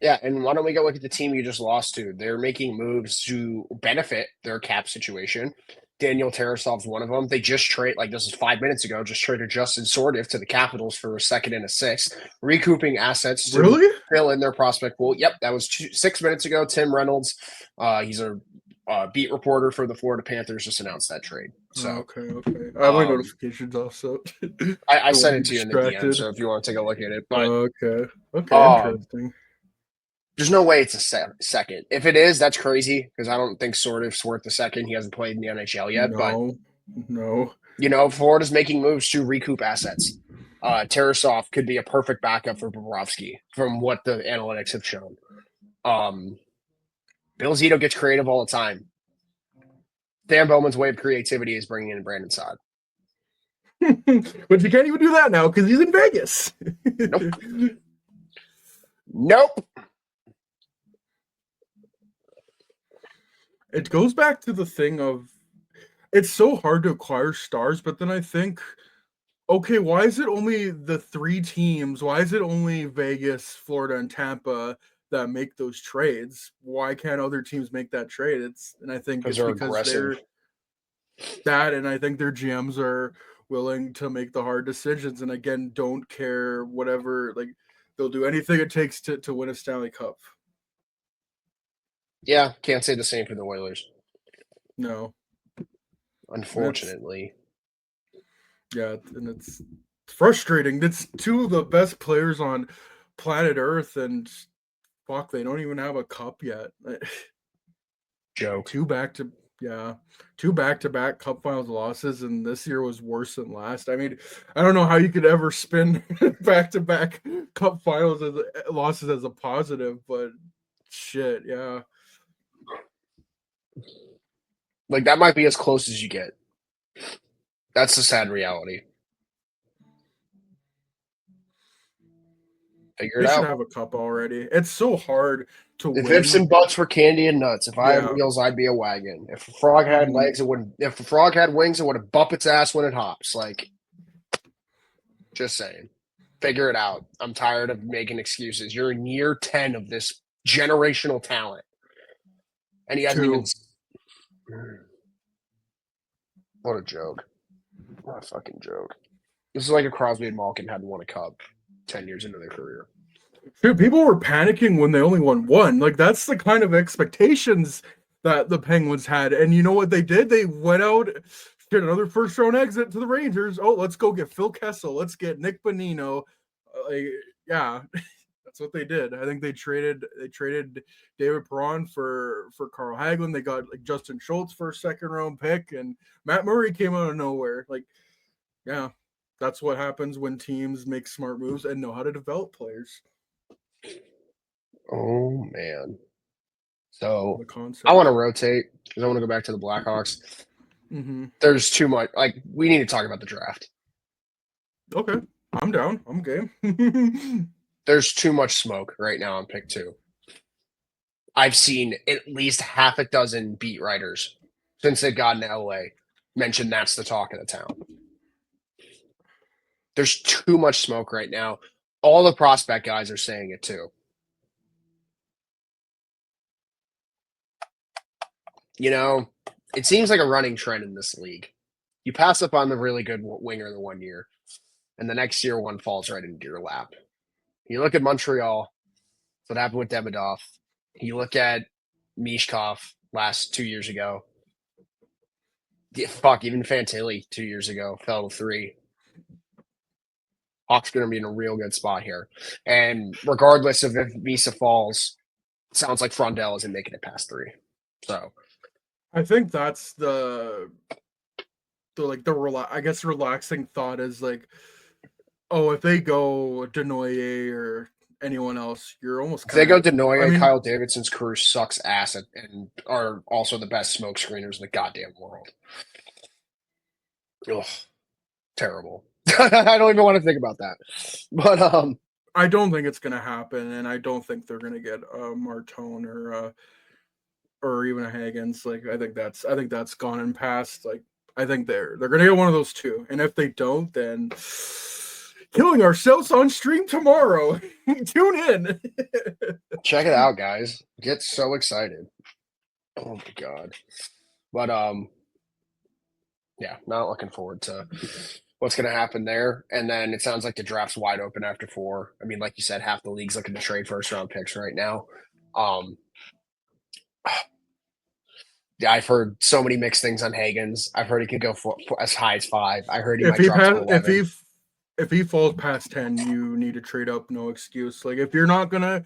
Yeah, and why don't we go look at the team you just lost to? They're making moves to benefit their cap situation. Daniel Tarasov's one of them. They just trade, like this is 5 minutes ago, just traded Justin Sordiff to the Capitals for a second and a sixth, recouping assets to Really? fill in their prospect pool. Yep, that was 6 minutes ago. Tim Reynolds, he's a beat reporter for the Florida Panthers, just announced that trade. So, Okay. I have my notifications off, so I don't sent be it to you in the DM, distracted. so if you want to take a look at it. But Okay, um, interesting. there's no way it's a second. If it is, that's crazy because I don't think Sordiff's worth the second. He hasn't played in the NHL yet. But, No. Florida's making moves to recoup assets. Tarasov could be a perfect backup for Bobrovsky from what the analytics have shown. Bill Zito gets creative all the time. Dan Bowman's way of creativity is bringing in Brandon Saad. But you can't even do that now because he's in Vegas. Nope. It goes back to the thing of it's so hard to acquire stars, but then I think, okay, why is it only the three teams? Why is it only Vegas, Florida, and Tampa that make those trades? Why can't other teams make that trade? And I think Because it's they're because aggressive. and I think their GMs are willing to make the hard decisions, and again, don't care whatever, like they'll do anything it takes to win a Stanley Cup. Yeah, can't say the same for the Oilers. No, Unfortunately. and it's frustrating. It's two of the best players on planet Earth, and fuck, they don't even have a cup yet. Joke. two back to two back-to-back cup finals losses, and this year was worse than last. I mean, I don't know how you could ever spin back-to-back cup finals as losses as a positive, but shit, yeah. Like that might be as close as you get. That's the sad reality. Figure it They should out. have a cup already. It's so hard to If ifs win. and buts were candy and nuts, if I had Yeah. wheels, I'd be a wagon. If a frog had Mhm. legs, it wouldn't. If a frog had wings, it would have bump its ass when it hops. Like, just saying. Figure it out. I'm tired of making excuses. You're in year 10 of this generational talent. And he hasn't even. What a joke. What a fucking joke. This is like if Crosby and Malkin hadn't won a cup 10 years into their career. Dude, people were panicking when they only won one. Like that's the kind of expectations that the Penguins had. And you know what they did? They went out, did another first round exit to the Rangers. Oh, let's go get Phil Kessel. Let's get Nick Bonino. Yeah, that's what they did. I think they traded David Perron for Carl Hagelin. They got like Justin Schultz for a second round pick, and Matt Murray came out of nowhere. Like, yeah, that's what happens when teams make smart moves and know how to develop players. Oh, man. So The concept. I want to rotate because I want to go back to the Blackhawks. Mm-hmm. There's too much. Like, we need to talk about the draft. Okay, I'm down. I'm game. There's too much smoke right now on pick 2. I've seen at least half a dozen beat writers since they've gotten to LA mention that's the talk of the town. There's too much smoke right now. All the prospect guys are saying it too. You know, it seems like a running trend in this league. You pass up on the really good winger the 1 year, and the next year one falls right into your lap. You look at Montreal, what happened with Demidov. You look at Mishkov last 2 years ago. Yeah, fuck, even Fantilli 2 years ago fell to 3. Hawks going to be in a real good spot here. And regardless of if Misa falls, it sounds like Frondell isn't making it past 3. So I think that's I guess relaxing thought is like, oh, if they go Denoyer or anyone else, you're almost if they kind go of. I Denoyer, mean, Kyle Davidson's crew sucks ass and are also the best smoke screeners in the goddamn world. Ugh, terrible. I don't even want to think about that. But I don't think it's gonna happen, and I don't think they're gonna get Martone or even a Hagens. Like I think that's gone and past. Like I think they're gonna get one of those two, and if they don't, then killing ourselves on stream tomorrow. Tune in. check it out, guys. Get so excited. Oh my god. But yeah, not looking forward to what's going to happen there. And then it sounds like the draft's wide open after 4. I mean, like you said, half the league's looking to trade first round picks right now. Yeah, I've heard so many mixed things on Hagens. I've heard he can go for as high as 5. I heard he if might he drop to pass, 11. if he falls past 10, you need to trade up. No excuse. Like if you're not gonna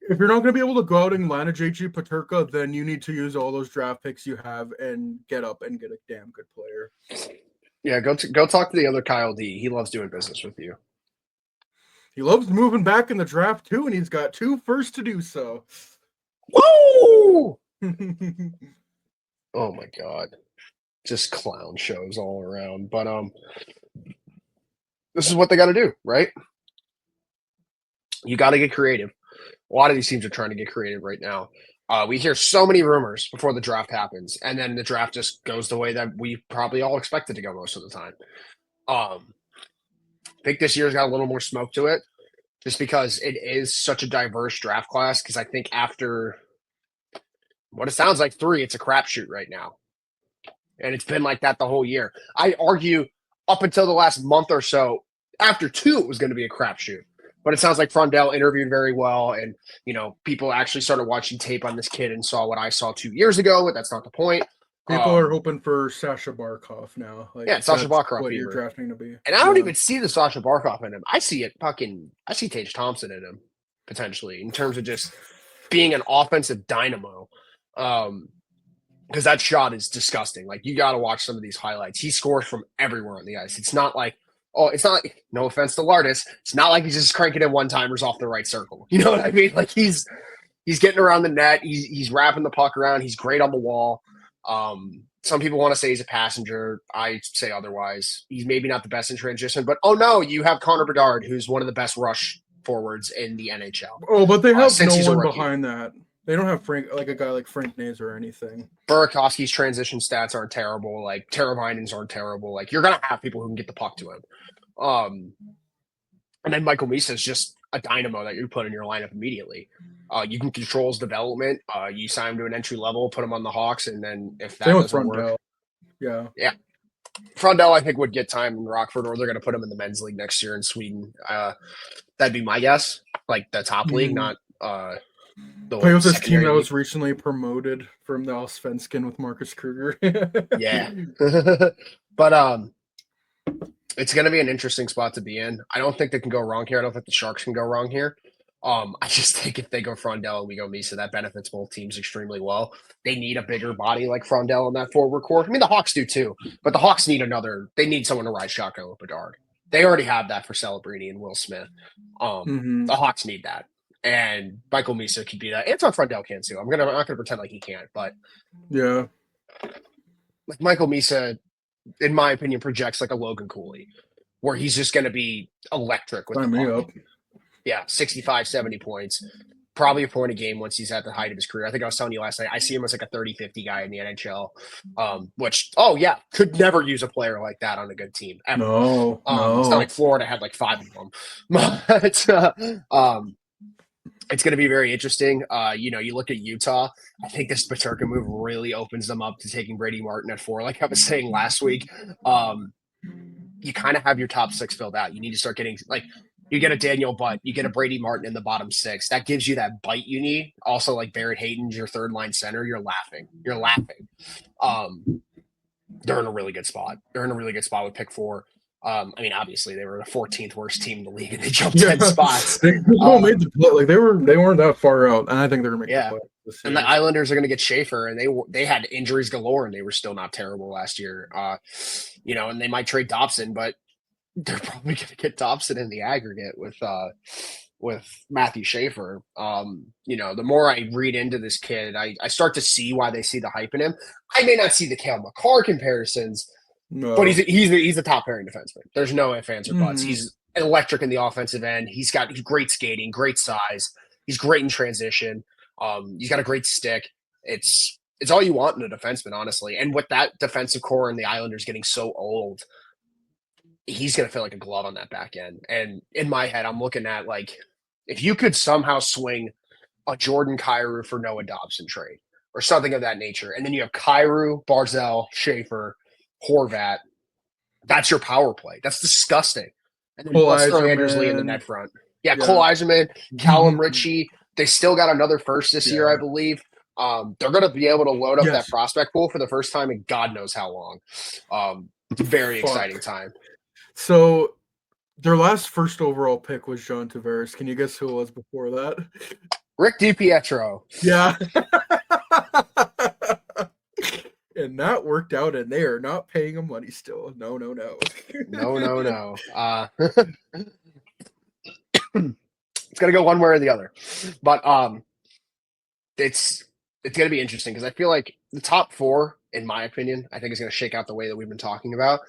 be able to go out and land a JG Paterka, then you need to use all those draft picks you have and get up and get a damn good player. Yeah, go talk to the other Kyle D. He loves doing business with you. He loves moving back in the draft too, and he's got 2 firsts to do so. Woo! Oh my god. Just clown shows all around. But this is what they got to do, right? You got to get creative. A lot of these teams are trying to get creative right now. We hear so many rumors before the draft happens, and then the draft just goes the way that we probably all expect it to go most of the time. I think this year's got a little more smoke to it, just because it is such a diverse draft class. Because I think after what it sounds like 3, it's a crapshoot right now, and it's been like that the whole year. I argue up until the last month or so, after 2, it was going to be a crapshoot. But it sounds like Frondell interviewed very well, and people actually started watching tape on this kid and saw what I saw 2 years ago. But that's not the point. People are hoping for Sasha Barkov now. Like Yeah, Sasha that's Barkov what fever. you're drafting to be. And I don't even see the Sasha Barkov in him. I see Tage Thompson in him potentially in terms of just being an offensive dynamo. Because that shot is disgusting. Like you got to watch some of these highlights. He scores from everywhere on the ice. It's not like no offense to Lardis. It's not like he's just cranking in one-timers off the right circle. You know what I mean? Like he's getting around the net. He's wrapping the puck around. He's great on the wall. Some people want to say he's a passenger. I say otherwise. He's maybe not the best in transition, but oh no, you have Connor Bedard, who's one of the best rush forwards in the NHL. Oh, but they have no one rookie. behind that. They don't have a guy like Frank Naze or anything. Burakovsky's transition stats aren't terrible. Like Teravainen's aren't terrible. Like you're gonna have people who can get the puck to him. And then Michael Misa is just a dynamo that you put in your lineup immediately. You can control his development. You sign him to an entry level, put him on the Hawks, and then if that doesn't work, yeah. Frondell I think would get time in Rockford, or they're going to put him in the men's league next year in Sweden. That'd be my guess. Like the top league, not play with this team that was recently promoted from the Allsvenskan with Marcus Kruger. Yeah, but it's going to be an interesting spot to be in. I don't think they can go wrong here. I don't think the Sharks can go wrong here. I just think if they go Frondell and we go Misa, that benefits both teams extremely well. They need a bigger body like Frondell in that forward core. I mean, the Hawks do too, but the Hawks need they need someone to ride shotgun with Bedard. They already have that for Celebrini and Will Smith. The Hawks need that. And Michael Misa could be that. Anton Frondell can too. I'm not gonna pretend like he can't, but yeah. Like Michael Misa, in my opinion, projects like a Logan Cooley, where he's just gonna be electric with the puck. Yeah, 65, 70 points. Probably a point a game once he's at the height of his career. I think I was telling you last night, I see him as like a 30-50 guy in the NHL, which, could never use a player like that on a good team, ever. No. It's not like Florida had like 5 of them. But, It's going to be very interesting. You look at Utah. I think this Paterka move really opens them up to taking Brady Martin at 4. Like I was saying last week, you kind of have your top 6 filled out. You need to start getting like you get a Daniel Butt, you get a Brady Martin in the bottom 6. That gives you that bite you need. Also, like Barrett Hayton's your third line center. You're laughing. You're laughing. They're in a really good spot. They're in a really good spot with pick 4. I mean, obviously they were the 14th worst team in the league and they jumped Yeah, 10 spots. they all made the play. Like they weren't that far out, and I think they're gonna make the Yeah. play this And year. the Islanders are going to get Schaefer, and they had injuries galore, and they were still not terrible last year. And they might trade Dobson, but they're probably going to get Dobson in the aggregate with Matthew Schaefer. The more I read into this kid, I start to see why they see the hype in him. I may not see the Cale Makar comparisons, but No, he's the top pairing defenseman. There's no ifs, ands, or buts. Mhm. He's electric in the offensive end. He's great skating, great size. He's great in transition. He's got a great stick. It's all you want in a defenseman, honestly. And with that defensive core and the Islanders getting so old, he's going to feel like a glove on that back end. And in my head, I'm looking at like if you could somehow swing a Jordan Kyrou for Noah Dobson trade or something of that nature, and then you have Kyrou, Barzell, Schaefer, Horvat. That's your power play. That's disgusting. And then Cole let's throw Anders Lee in the net Eiserman. front. Yeah, Yeah. Cole Eiserman, Callum Ritchie. They still got another first this year, I Yeah. believe. They're going to be able to load up that Yes. prospect pool for the first time in God knows how long. It's a very exciting time. So their last first overall pick was John Tavares. Can you guess who it was before that? Rick DiPietro. Yeah. And that worked out, and they are not paying him money still. No. No. It's going to go one way or the other. But it's going to be interesting because I feel like the top 4, in my opinion, I think is going to shake out the way that we've been talking about.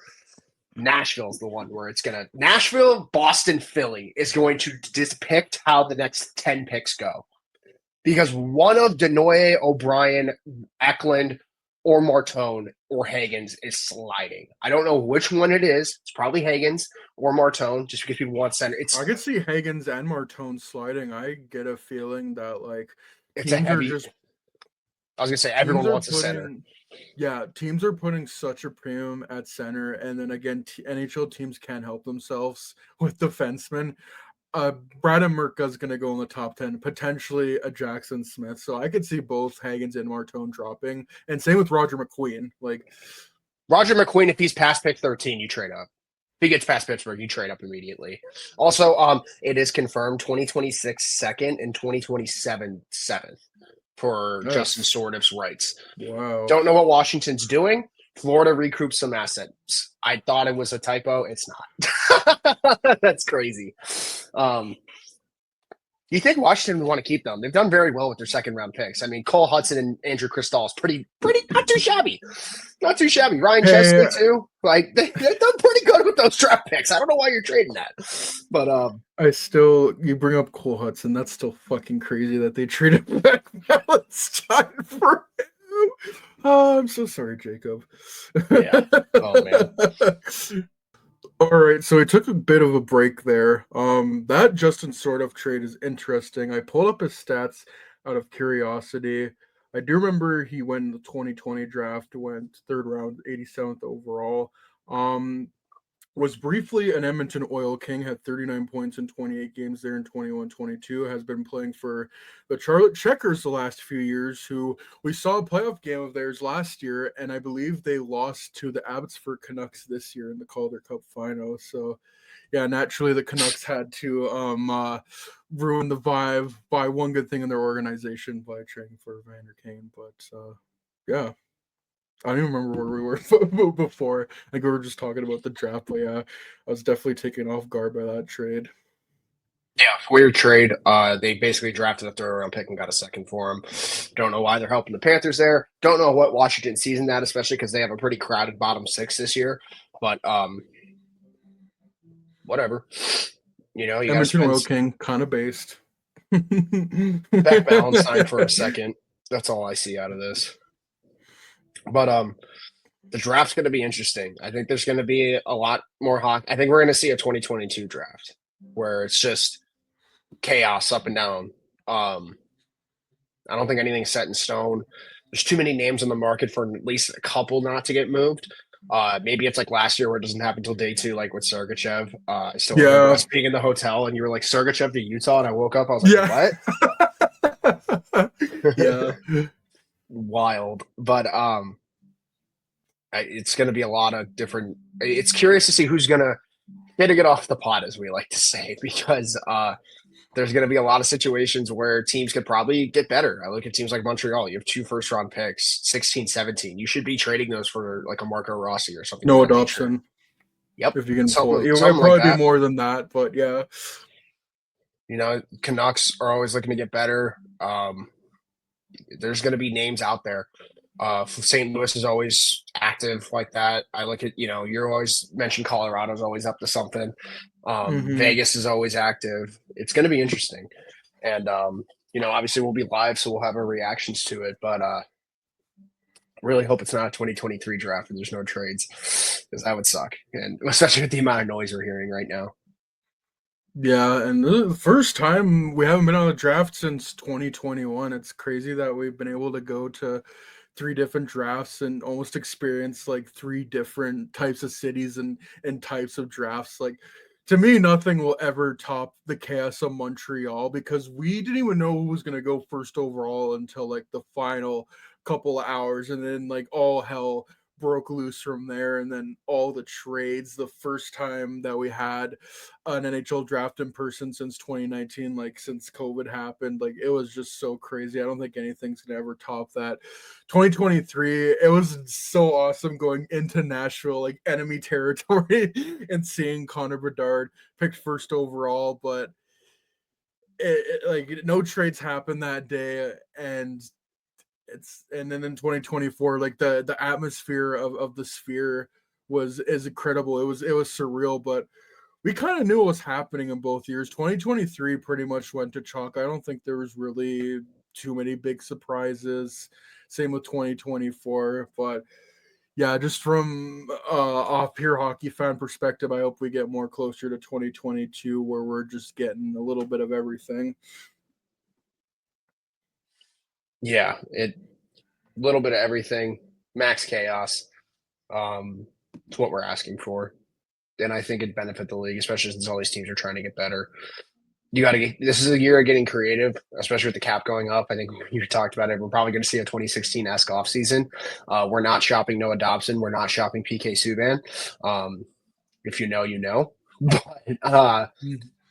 Nashville's the one where it's going to Nashville, Boston, Philly is going to depict how the next 10 picks go. Because one of Denoye, O'Brien, Eklund, or Martone or Hagens is sliding. I don't know which one it is. It's probably Hagens or Martone, just because people want center. I could see Hagens and Martone sliding. I get a feeling that like it's a heavy. I was gonna say everyone wants a center. Yeah, teams are putting such a premium at center, and then again, NHL teams can't help themselves with defensemen. Brad Merka is going to go in the top 10, potentially a Jackson Smith. So I could see both Hagens and Martone dropping, and same with Roger McQueen. Like Roger McQueen, if he's past pick 13, you trade up. If he gets past Pittsburgh, you trade up immediately. Also, it is confirmed 2026 second and 2027 seventh for Justin Sourdif's rights. Wow. Don't know what Washington's doing. Florida recoups some assets. I thought it was a typo. It's not. That's crazy. You think Washington would want to keep them? They've done very well with their second round picks. I mean, Cole Hudson and Andrew Cristall is pretty, not too shabby. Not too shabby. Ryan Chesley too. Like they've done pretty good with those draft picks. I don't know why you're trading that, but you bring up Cole Hudson. That's still fucking crazy that they traded back Palestine for him. Oh, I'm so sorry, Jacob. Yeah. Oh man. All right, so we took a bit of a break there. That Justin Sourdif trade is interesting. I pulled up his stats out of curiosity. I do remember he went in the 2020 draft, went third round, 87th overall. Was briefly an Edmonton Oil King, had 39 points in 28 games there in 21-22, has been playing for the Charlotte Checkers the last few years, who we saw a playoff game of theirs last year, and I believe they lost to the Abbotsford Canucks this year in the Calder Cup final. So, yeah, naturally the Canucks had to ruin the vibe by one good thing in their organization by trading for Vander Kane. But, yeah. I don't even remember where we were before. Like we were just talking about the draft, but yeah, I was definitely taken off guard by that trade. Yeah, weird trade. They basically drafted a third round pick and got a second for him. Don't know why they're helping the Panthers there. Don't know what Washington sees in that, especially because they have a pretty crowded bottom 6 this year. But whatever. You Edmonton Oil King, kind of based. Beck Valentine for a second. That's all I see out of this. But the draft's going to be interesting. I think there's going to be a lot more hockey. I think we're going to see a 2022 draft where it's just chaos up and down. I don't think anything's set in stone. There's too many names on the market for at least a couple not to get moved. Maybe it's like last year where it doesn't happen until day two, like with Sergachev. I still remember Yeah. us being in the hotel and you were like Sergachev to Utah, and I woke up, I was like, Yeah. what? Yeah. Wild. But it's going to be a lot of different. It's curious to see who's going to get off the pot, as we like to say, because there's going to be a lot of situations where teams could probably get better. I look at teams like Montreal. You have 2 first-round picks, 16, 17. You should be trading those for like a Marco Rossi or something of No that nature. adoption. Yep, If you can pull it. something It would something like probably be that. more than that, but yeah. Canucks are always looking to get better. There's going to be names out there. St. Louis is always active like that. I look at, you're always mentioned Colorado's always up to something. Hmm. Vegas is always active. It's going to be interesting. And, obviously we'll be live, so we'll have our reactions to it. But really hope it's not a 2023 draft and there's no trades, because that would suck. And especially with the amount of noise we're hearing right now. Yeah, and this is the first time we haven't been on a draft since 2021. It's crazy that we've been able to go to 3 different drafts and almost experience like 3 different types of cities and types of drafts. Like to me, nothing will ever top the chaos of Montreal because we didn't even know who was gonna go first overall until like the final couple of hours, and then like all hell broke loose from there, and then all the trades. The first time that we had an NHL draft in person since 2019, like since COVID happened. Like it was just so crazy. I don't think anything's gonna ever top that. 2023, it was so awesome going into Nashville, like enemy territory, and seeing Connor Bedard picked first overall. But like no trades happened that day, and then in 2024, like the atmosphere of the Sphere is incredible. It was surreal, but we kind of knew what was happening in both years. 2023 pretty much went to chalk. I don't think there was really too many big surprises. Same with 2024, but yeah, just from off pure hockey fan perspective, I hope we get more closer to 2022 where we're just getting a little bit of everything. Yeah, a little bit of everything, max chaos. It's what we're asking for. And I think it'd benefit the league, especially since all these teams are trying to get better. You got to get this is a year of getting creative, especially with the cap going up. I think you talked about it. We're probably going to see a 2016 esque offseason. We're not shopping Noah Dobson. We're not shopping PK Subban. If you know, you know. But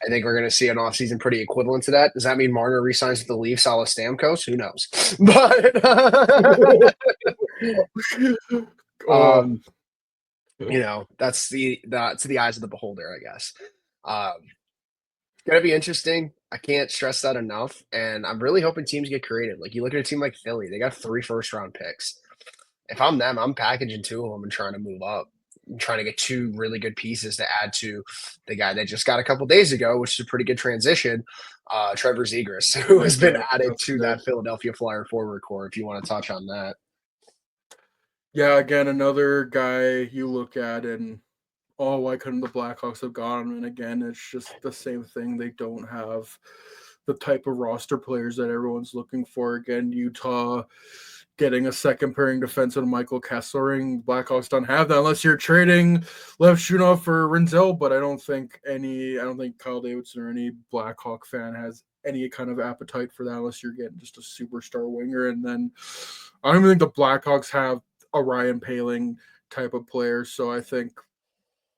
I think we're going to see an offseason pretty equivalent to that. Does that mean Marner resigns with the Leafs, a la Stamkos? Who knows? But uh, um, that's to the eyes of the beholder, I guess. Gonna be interesting. I can't stress that enough, and I'm really hoping teams get creative. Like you look at a team like Philly, they got 3 first-round picks. If I'm them, I'm packaging 2 of them and trying to move up. I'm trying to get 2 really good pieces to add to the guy they just got a couple days ago, which is a pretty good transition. Trevor Zegras, who has been okay, added that's to good. that Philadelphia Flyer forward core. If you want to touch on that. Yeah, again, another guy you look at and oh, why couldn't the Blackhawks have got him? And again, it's just the same thing. They don't have the type of roster players that everyone's looking for. Again, Utah getting a second pairing defenseman, Michael Kesselring. Blackhawks don't have that unless you're trading Lev Shunov for Rinzel. But I don't think Kyle Davidson or any Blackhawk fan has any kind of appetite for that unless you're getting just a superstar winger. And then I don't even think the Blackhawks have a Ryan Paling type of player. So I think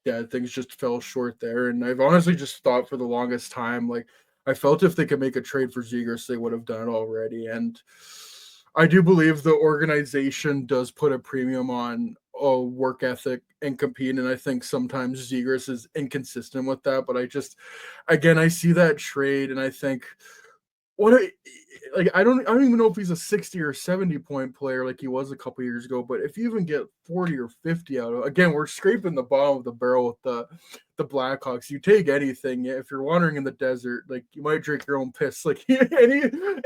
yeah, things just fell short there. And I've honestly just thought for the longest time, like I felt if they could make a trade for Zegers, they would have done it already. And I do believe the organization does put a premium on work ethic and compete. And I think sometimes Zegers is inconsistent with that. But again, I see that trade and I think what like I don't even know if he's a 60 or 70 point player like he was a couple years ago, but if you even get 40 or 50 out of again, we're scraping the bottom of the barrel with the Blackhawks. You take anything. If you're wandering in the desert, like you might drink your own piss. Like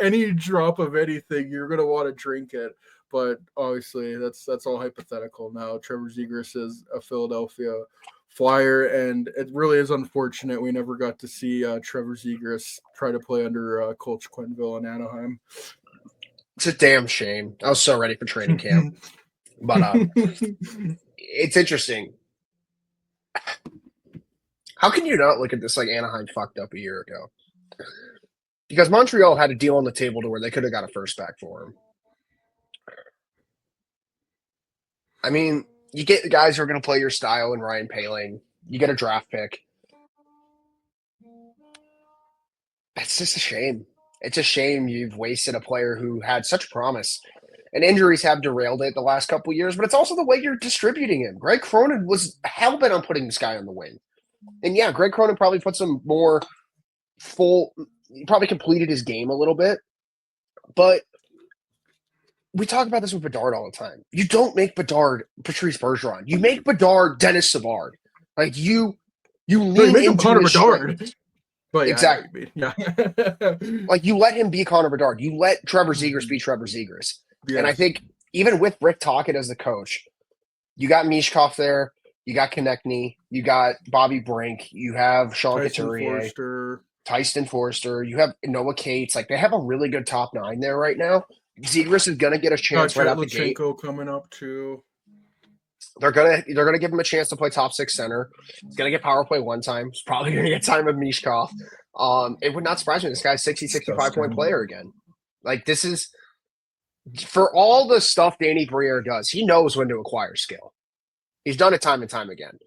any drop of anything, you're gonna want to drink it. But obviously that's all hypothetical now. Trevor Zegras is a Philadelphia Flyer, and it really is unfortunate we never got to see Trevor Zegras try to play under Coach Quenville in Anaheim. It's a damn shame. I was so ready for training camp. But it's interesting. How can you not look at this like Anaheim fucked up a year ago? Because Montreal had a deal on the table to where they could have got a first back for him. I mean, you get the guys who are going to play your style and Ryan Poehling. You get a draft pick. It's just a shame. It's a shame you've wasted a player who had such promise. And injuries have derailed it the last couple of years, but it's also the way you're distributing him. Greg Cronin was hell-bent on putting this guy on the wing. And yeah, Greg Cronin probably put some more he probably completed his game a little bit. But we talk about this with Bedard all the time. You don't make Bedard Patrice Bergeron. You make Bedard Dennis Savard. Like you lean make him into Connor his Bedard. strength. But exactly. Yeah. Like you let him be Connor Bedard. You let Trevor Zegras be Trevor Zegras. Yes. And I think even with Rick Tocchet as the coach, you got Mishkov there, you got Konechny, you got Bobby Brink, you have Sean Couturier, Tyson Forster, you have Noah Cates. Like they have a really good top 9 there right now. Zegras is gonna get a chance right out the gate. Coming up too. They're gonna give him a chance to play top 6 center. He's gonna get power play one time. He's probably gonna get time with Mishkov. It would not surprise me. This guy's 65 point player again. Like this is for all the stuff Danny Briere does. He knows when to acquire skill. He's done it time and time again.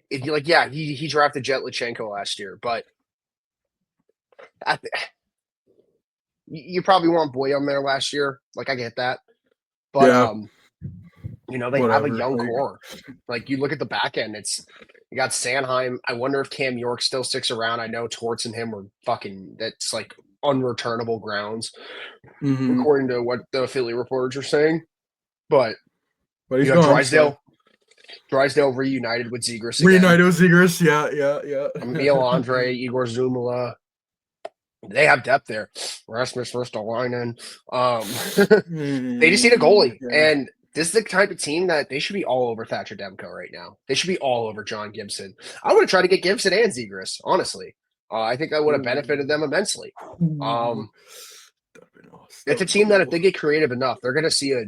He drafted Jet Lachenko last year, but you probably want Boyum there last year. Like I get that, but they have a young core. Like you look at the back end, you got Sanheim. I wonder if Cam York still sticks around. I know Torts and him were that's like unreturnable grounds, according to what the Philly reporters are saying. But he's you know, Drysdale reunited with Zegras again. Reunited with Zegras, yeah. Emil Andre, Igor Zumala. They have depth there. Rasmus Ristolainen. They just need a goalie. Yeah. And this is the type of team that they should be all over Thatcher Demko right now. They should be all over John Gibson. I would have tried to get Gibson and Zegras, honestly. I think that would have benefited them immensely. It's a team that if they get creative enough, they're going to see a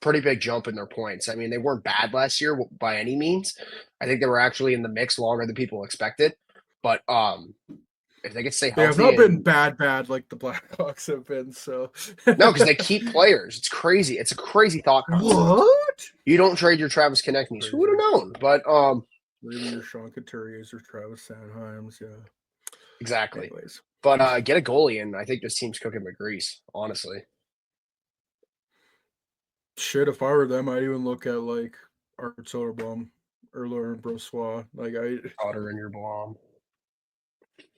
pretty big jump in their points. I mean, they weren't bad last year by any means. I think they were actually in the mix longer than people expected. But if they could stay healthy, they have not been bad like the Blackhawks have been. So no, because they keep players. It's crazy. It's a crazy thought concept. What? You don't trade your Travis Konechny's. Who would have known? But maybe your Sean Couturiers or Travis Sanheims. Yeah, exactly. Anyways. But get a goalie, and I think this team's cooking with grease. Honestly. Shit, if I were them, I'd even look at like Art Soderblom or Laurent Brossoit. Otter in your Blom.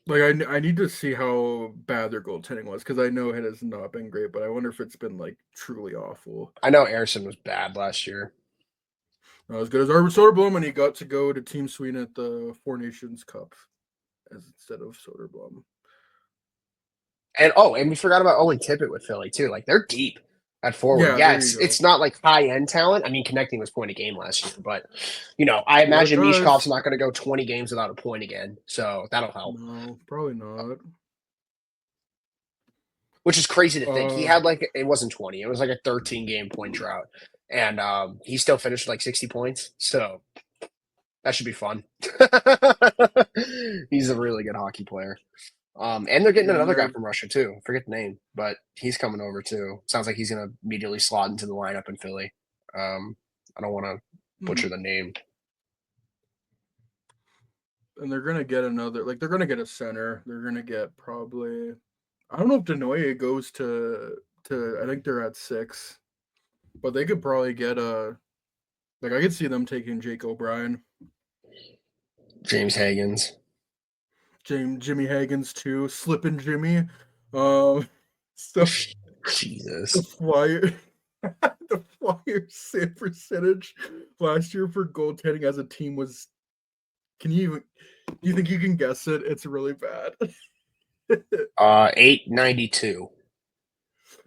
Like I need to see how bad their goaltending was because I know it has not been great, but I wonder if it's been like truly awful. I know Ersson was bad last year. Not as good as Art Soderblom, and he got to go to Team Sweden at the Four Nations Cup instead of Soderblom. And we forgot about Owen Tippett with Philly too. Like they're deep at forward. Yeah, it's not like high end talent. I mean, Konechny was point a game last year, but I imagine Mishkov's not going to go 20 games without a point again, so that'll help. No, probably not. Which is crazy to think. He had it wasn't 20; it was like a 13 game point drought, and he still finished like 60 points. So that should be fun. He's a really good hockey player. And they're getting another guy from Russia too. I forget the name, but he's coming over too. Sounds like he's going to immediately slot into the lineup in Philly. I don't want to butcher the name. And they're going to get another, they're going to get a center. They're going to get probably, I don't know if Denoye goes to I think they're at 6, but they could probably get I could see them taking Jake O'Brien. James Hagens. Jimmy Hagens too, Slippin Jimmy. Jesus. The Flyers save percentage last year for goaltending as a team was. Do you think you can guess it? It's really bad. 892.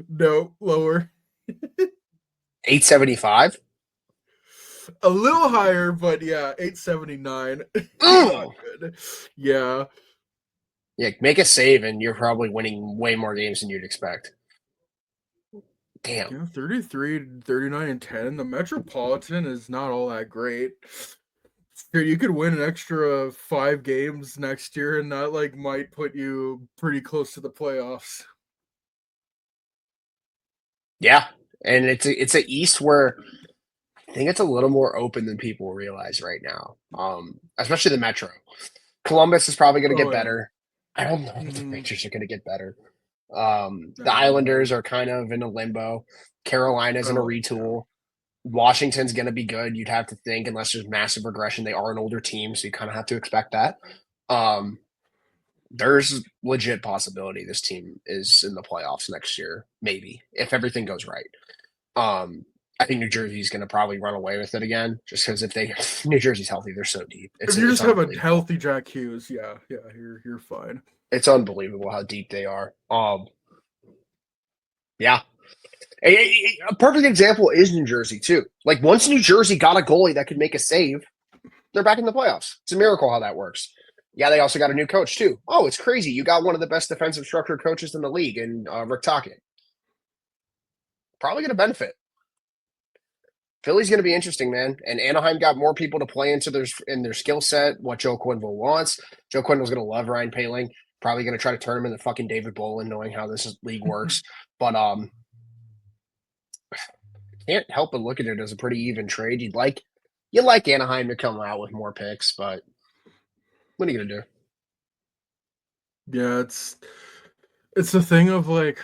No, lower. 875. A little higher, but yeah, 879. Not Ugh. good. Yeah. Yeah, make a save and you're probably winning way more games than you'd expect. Damn. Yeah, 33, 39, and 10. The Metropolitan is not all that great. Dude, you could win an extra 5 games next year, and that like might put you pretty close to the playoffs. Yeah. And it's a East where I think it's a little more open than people realize right now. Especially the Metro. Columbus is probably going to get Oh yeah. better. I don't know if the Mm-hmm. Rangers are going to get better. The I Islanders know. are kind of in a limbo. Carolina's in a Oh yeah. retool. Washington's going to be good. You'd have to think, unless there's massive regression. They are an older team, so you kind of have to expect that. Um, there's legit possibility this team is in the playoffs next year, maybe if everything goes right. I think New Jersey's going to probably run away with it again, just because if they New Jersey's healthy, they're so deep. If It's you it's just have a unbelievable. healthy Jack Hughes, yeah, you're fine. It's unbelievable how deep they are. Yeah, a perfect example is New Jersey too. Like once New Jersey got a goalie that could make a save, they're back in the playoffs. It's a miracle how that works. Yeah, they also got a new coach too. Oh, it's crazy. You got one of the best defensive structured coaches in the league, and Rick Tocchet. Probably going to benefit. Philly's going to be interesting, man. And Anaheim got more people to play into their skill set, what Joe Quenneville wants. Joe Quenneville's going to love Ryan Poehling. Probably going to try to turn him into fucking David Bolin, knowing how this league works. But can't help but look at it as a pretty even trade. You like Anaheim to come out with more picks, but what are you gonna do? Yeah, it's the thing of like,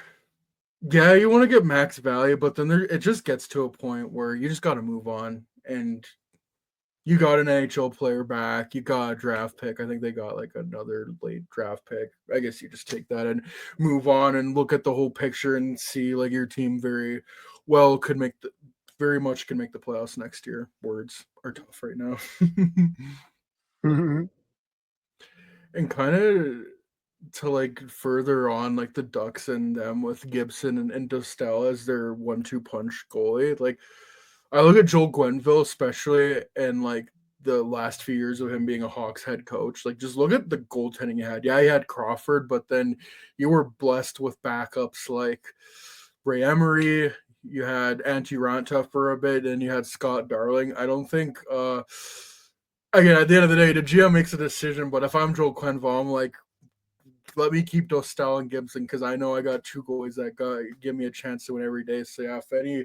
yeah, you want to get max value, but then it just gets to a point where you just got to move on, and you got an NHL player back, you got a draft pick. I think they got like another late draft pick. I guess you just take that and move on and look at the whole picture and see like your team very well could make the very much can make the playoffs next year. Words are tough right now. And kind of to like further on like the Ducks and them with Gibson and Dostal as their 1-2 punch goalie. Like I look at Joel Gwenville especially and like the last few years of him being a Hawks head coach. Like just look at the goaltending he had. Yeah, he had Crawford, but then you were blessed with backups like Ray Emery. You had Antti Ranta for a bit, and you had Scott Darling. I don't think again, at the end of the day, the GM makes a decision, but if I'm Joel Quenneville, I'm like, let me keep Dostal and Gibson because I know I got two goalies that give me a chance to win every day. So yeah, if any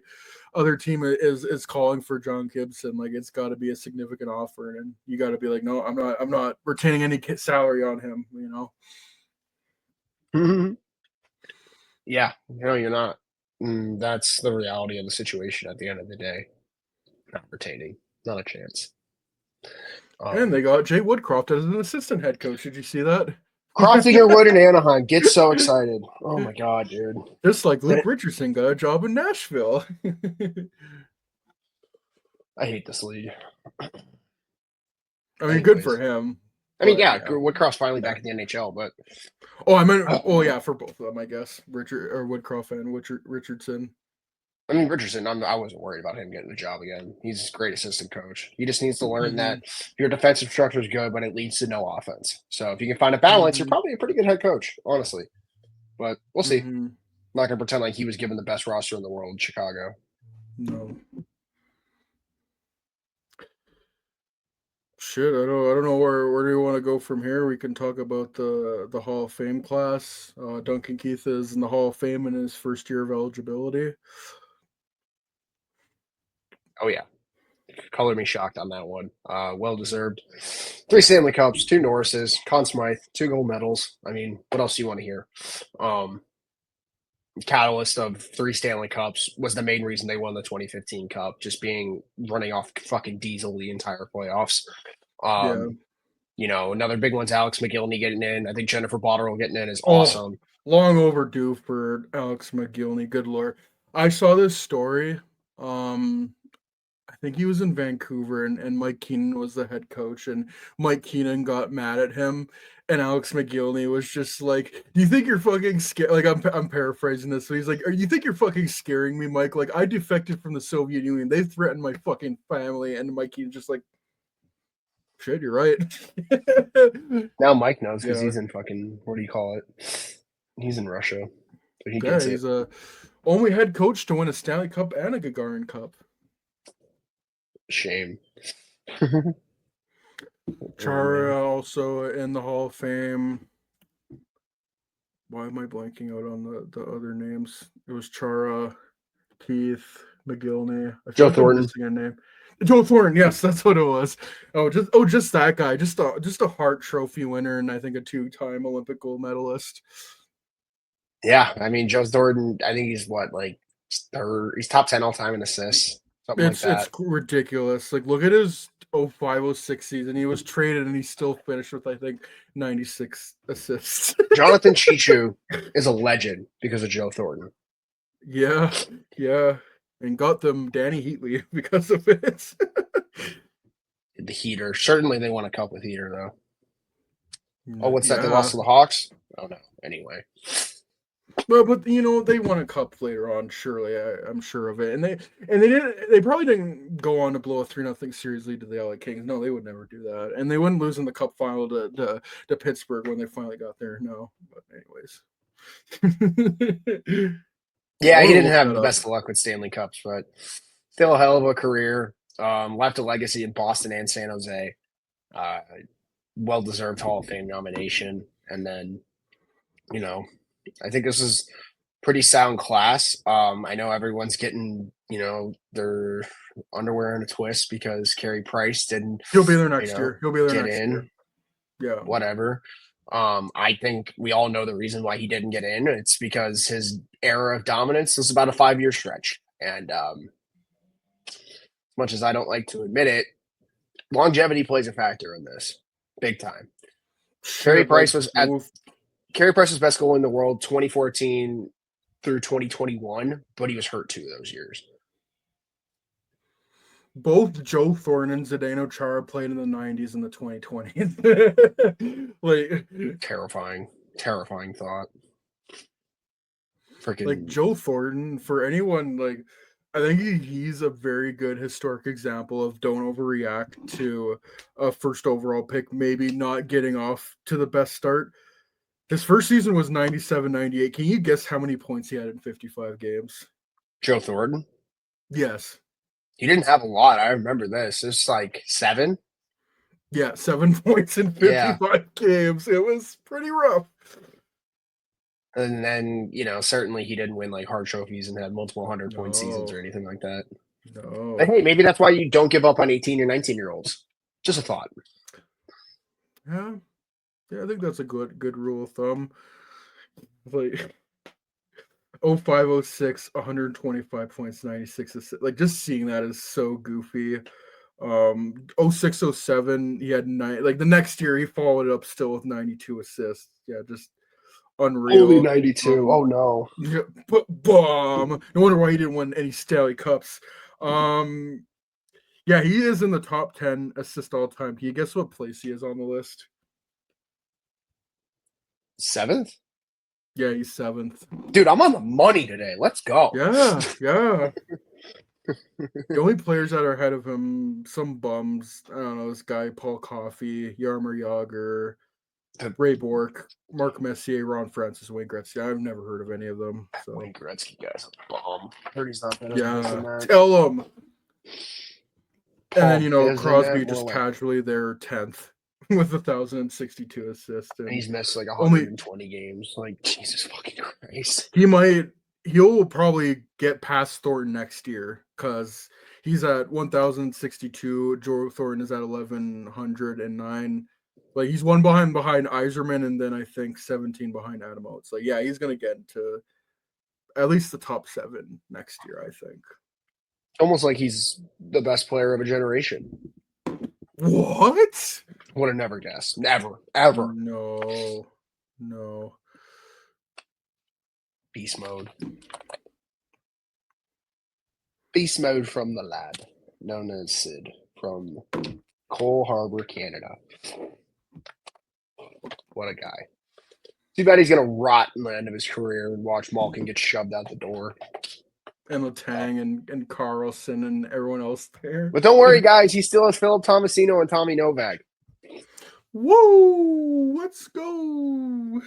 other team is calling for John Gibson, like it's got to be a significant offer, and you got to be like, no, I'm not retaining any salary on him. Yeah, no, you're not. That's the reality of the situation at the end of the day. Not retaining, not a chance. And Um, they got Jay Woodcroft as an assistant head coach. Did you see that? Croftinger Wood in Anaheim. Get so excited. Oh my god, dude. Just like But Luke Richardson got a job in Nashville. I hate this league. I mean, good for Anyways, him, I mean, but yeah, yeah, Woodcroft's finally yeah. back in the NHL, but Oh, I meant. Oh, yeah, for both of them, I guess. Richard or Woodcroft and Richardson. I mean, Richardson, I wasn't worried about him getting a job again. He's a great assistant coach. He just needs to learn Mm-hmm. that your defensive structure is good, but it leads to no offense. So if you can find a balance, you're Mm-hmm. probably a pretty good head coach, honestly. But we'll see. I'm Mm-hmm. not gonna pretend like he was given the best roster in the world in Chicago. No. Shit, I don't know where do you want to go from here. We can talk about the Hall of Fame class. Duncan Keith is in the Hall of Fame in his first year of eligibility. Oh yeah, color me shocked on that one. Well deserved. 3 Stanley Cups, 2 Norrises, Conn Smythe, 2 gold medals. I mean, what else do you want to hear? Um, Catalyst of 3 Stanley Cups was the main reason they won the 2015 Cup, just being running off fucking diesel the entire playoffs. Yeah. Another big one's Alex McGillney getting in. I think Jennifer Botterill getting in is Oh, awesome. long overdue for Alex McGillney. Good lord. I saw this story. Um, I think he was in Vancouver and Mike Keenan was the head coach and Mike Keenan got mad at him and Alex McGillney was just like, "Do you think you're fucking scared?" Like I'm paraphrasing this, but he's like, "Are you think you're fucking scaring me, Mike? Like I defected from the Soviet Union. They threatened my fucking family." And Mikey's just like, "Shit, you're right." Now Mike knows because Yeah, he's in fucking, what do you call it? He's in Russia. So he yeah, gets it. he's a only head coach to win a Stanley Cup and a Gagarin Cup. Shame. Oh man. Chara also in the Hall of Fame. Why am I blanking out on the other names? It was Chara, Keith, McGillney. I feel Joe like I'm Thornton. missing a name. Joe Thornton, yes, that's what it was. Just that guy, just a Hart Trophy winner, and I think a 2-time Olympic gold medalist. Yeah, I mean Joe Thornton. I think he's what, like third. He's top 10 all time in assists, something like It's that. ridiculous. Like look at his 05-06 season. He was traded and he still finished with I think 96 assists. Jonathan Chichu is a legend because of Joe Thornton. Yeah, yeah, and got them Danny Heatley because of it. The Heater. Certainly, they won a cup with Heater though. Oh, what's that? They lost Yeah, to the Hawks. Oh no. Anyway, but you know they won a cup later on. Surely, I'm sure of it. And they didn't. They probably didn't go on to blow a 3-0 series lead to the LA Kings. No, they would never do that. And they wouldn't lose in the cup final to Pittsburgh when they finally got there. No, but anyways, I yeah, he want to didn't look have that the up. best of luck with Stanley Cups, but still a hell of a career. Left a legacy in Boston and San Jose. Uh, well deserved Hall of Fame nomination, and then you know, I think this is pretty sound class. I know everyone's getting, their underwear in a twist because Carey Price didn't, He'll be there you next know, year. He'll be there get next year. in, Yeah. whatever. I think we all know the reason why he didn't get in. It's because his era of dominance was about a 5-year stretch. And as much as I don't like to admit it, longevity plays a factor in this big time. Carey Shit, like Price was at both. Carey Price's best goal in the world 2014 through 2021, but he was hurt 2 of those years. Both Joe Thornton and Zdeno Chara played in the 90s and the 2020s. like, Terrifying, terrifying thought. like Freaking Joe Thornton, for anyone, like, I think he's a very good historic example of don't overreact to a first overall pick, maybe not getting off to the best start. His first season was 97-98. Can you guess how many points he had in 55 games? Joe Thornton. Yes. He didn't have a lot. I remember this. It's like 7. Yeah, 7 points in Yeah. 55 games. It was pretty rough. And then, certainly he didn't win like hard trophies and had multiple 100-point seasons No, or anything like that. But no. hey, maybe that's why you don't give up on 18 or 19-year-olds. Just a thought. Yeah, yeah, I think that's a good rule of thumb. Like 05-06, 125 points, 96 assists. Like just seeing that is so goofy. 06-07, he had 9, like the next year he followed it up still with 92 assists. Yeah, just Only unreal. 92. Oh no. Yeah, but bomb. No wonder why he didn't win any Stanley Cups. Um yeah, he is in the top 10 assist all time. Can you guess what place he is on the list? 7th? Yeah, he's 7th. Dude, I'm on the money today. Let's go. Yeah, yeah. The only players that are ahead of him, some bums. I don't know, this guy, Paul Coffey, Yarmer Yager, Ray Bork, Mark Messier, Ron Francis, Wayne Gretzky. I've never heard of any of them. So, Wayne Gretzky guy's a bomb. Heard he's not better than this yeah, and that. tell him. And then, Paul Crosby Bizimette, more just like, casually there 10th with 1,062 assists. and And he's missed like only 120 games. Like, Jesus fucking Christ. he'll probably get past Thornton next year because he's at 1,062. Joe Thornton is at 1,109. Like he's one behind Iserman, and then I think 17 behind Adam Oates. Like yeah, he's gonna get into at least the top 7 next year. I think. Almost like he's the best player of a generation. What? Would have never guessed. Never. Ever. No, no. Beast mode. Beast mode from the lab, known as Sid from Cole Harbor, Canada. What a guy. Too bad he's gonna rot in the end of his career and watch Malkin get shoved out the door. And Letang and Carlson and everyone else there. But don't worry, guys. He still has Philip Tomasino and Tommy Novak. Whoa! Let's go.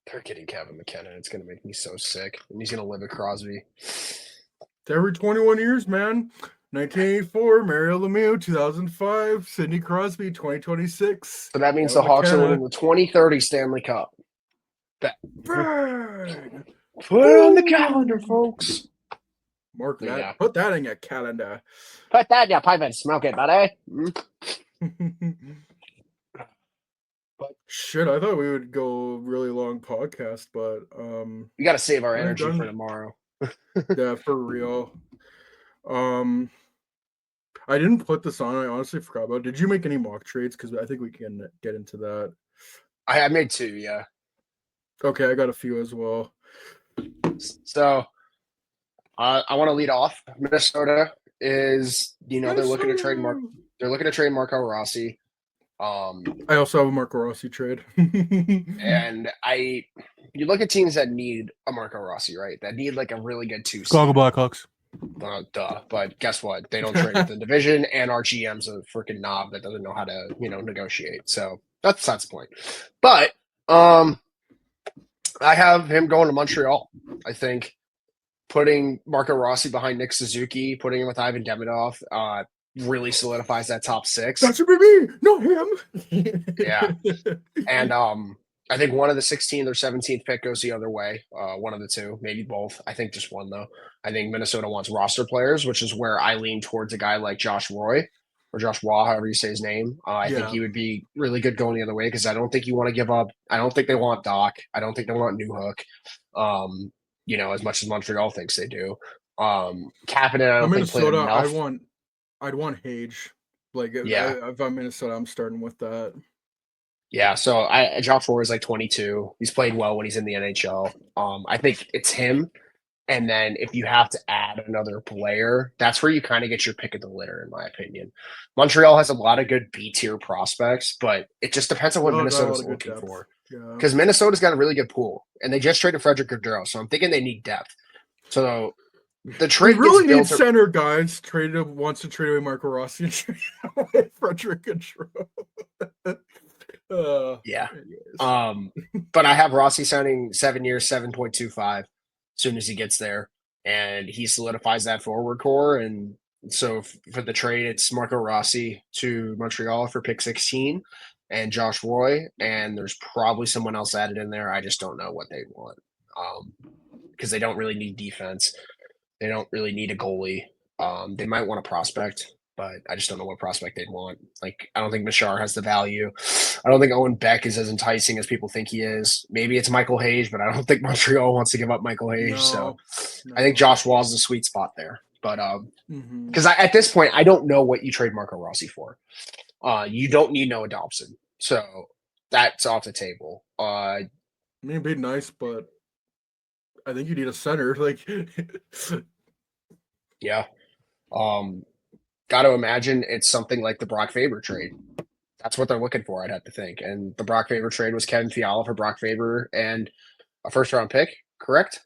They're getting Kevin McKinnon. It's gonna make me so sick. And he's gonna live at Crosby. It's every 21 years, man. 1984, Mario Lemieux. 2005, Sidney Crosby. 2026. So that means the Hawks are winning the 2030 Stanley Cup. Burn. Put it on the calendar, folks. Mark that. Yeah. Put that in your calendar. Put that in your pipe and smoke it, buddy. But shit, I thought we would go really long podcast, but we got to save our energy for tomorrow. Yeah, for real. I didn't put this on. I honestly forgot about it. Did you make any mock trades? Because I think we can get into that. I made 2, yeah. Okay, I got a few as well. So I want to lead off. Minnesota is, they're looking to trade Marco Rossi. I also have a Marco Rossi trade. And you look at teams that need a Marco Rossi, right? That need like a really good 2. Chicago Blackhawks. Duh. But guess what? They don't trade with the division, and our GM's a freaking knob that doesn't know how to, negotiate. So that's the point. But I have him going to Montreal. I think putting Marco Rossi behind Nick Suzuki, putting him with Ivan Demidov, really solidifies that top 6. That should be me, not him. Yeah. And I think one of the 16th or 17th pick goes the other way. One of the two, maybe both. I think just one, though. I think Minnesota wants roster players, which is where I lean towards a guy like Josh Roy or Josh Waugh, however you say his name. I think he would be really good going the other way because I don't think you want to give up. I don't think they want Doc. I don't think they want Newhook, as much as Montreal thinks they do. Kapanen, I don't think played enough. I'd want Hage. If I'm Minnesota, I'm starting with that. Yeah, so Josh Roy is like 22. He's played well when he's in the NHL. I think it's him. And then if you have to add another player, that's where you kind of get your pick of the litter, in my opinion. Montreal has a lot of good B-tier prospects, but it just depends on what Minnesota's looking for. Because Minnesota's got a really good pool, and they just traded Frederick Gaudreau, so I'm thinking they need depth. So the trade really needs center guys. Wants to trade away Marco Rossi and trade away Frederick Gaudreau. Yeah. But I have Rossi signing 7 years, 7.25 as soon as he gets there, and he solidifies that forward core. And so for the trade, it's Marco Rossi to Montreal for pick 16 and Josh Roy, and there's probably someone else added in there. I just don't know what they want because they don't really need defense. They don't really need a goalie. They might want a prospect, but I just don't know what prospect they'd want. Like, I don't think Machar has the value. I don't think Owen Beck is as enticing as people think he is. Maybe it's Michael Hage, but I don't think Montreal wants to give up Michael Hage. So I think Josh Wall's the sweet spot there. But because at this point, I don't know what you trade Marco Rossi for. You don't need Noah Dobson. So that's off the table. I mean, it'd be nice, but I think you need a center. Yeah. Got to imagine it's something like the Brock Faber trade. That's what they're looking for, I'd have to think. And the Brock Faber trade was Kevin Fiala for Brock Faber and a first-round pick, correct?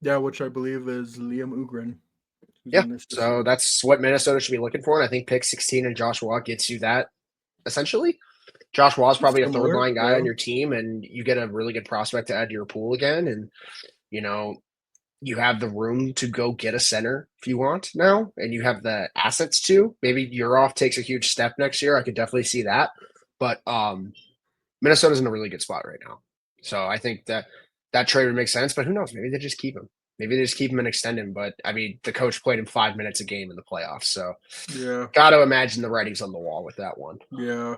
Yeah, which I believe is Liam Ugrin. Yeah, so that's what Minnesota should be looking for. And I think pick 16 and Josh Waugh gets you that, essentially. Josh Waugh is probably a third-line guy on your team, and you get a really good prospect to add to your pool again. And, you have the room to go get a center if you want now, and you have the assets to. Maybe Urov takes a huge step next year. I could definitely see that. But Minnesota's in a really good spot right now. So I think that trade would make sense, but who knows? Maybe they just keep him. Maybe they just keep him and extend him. But, I mean, the coach played him 5 minutes a game in the playoffs. So got to imagine the writing's on the wall with that one. Yeah.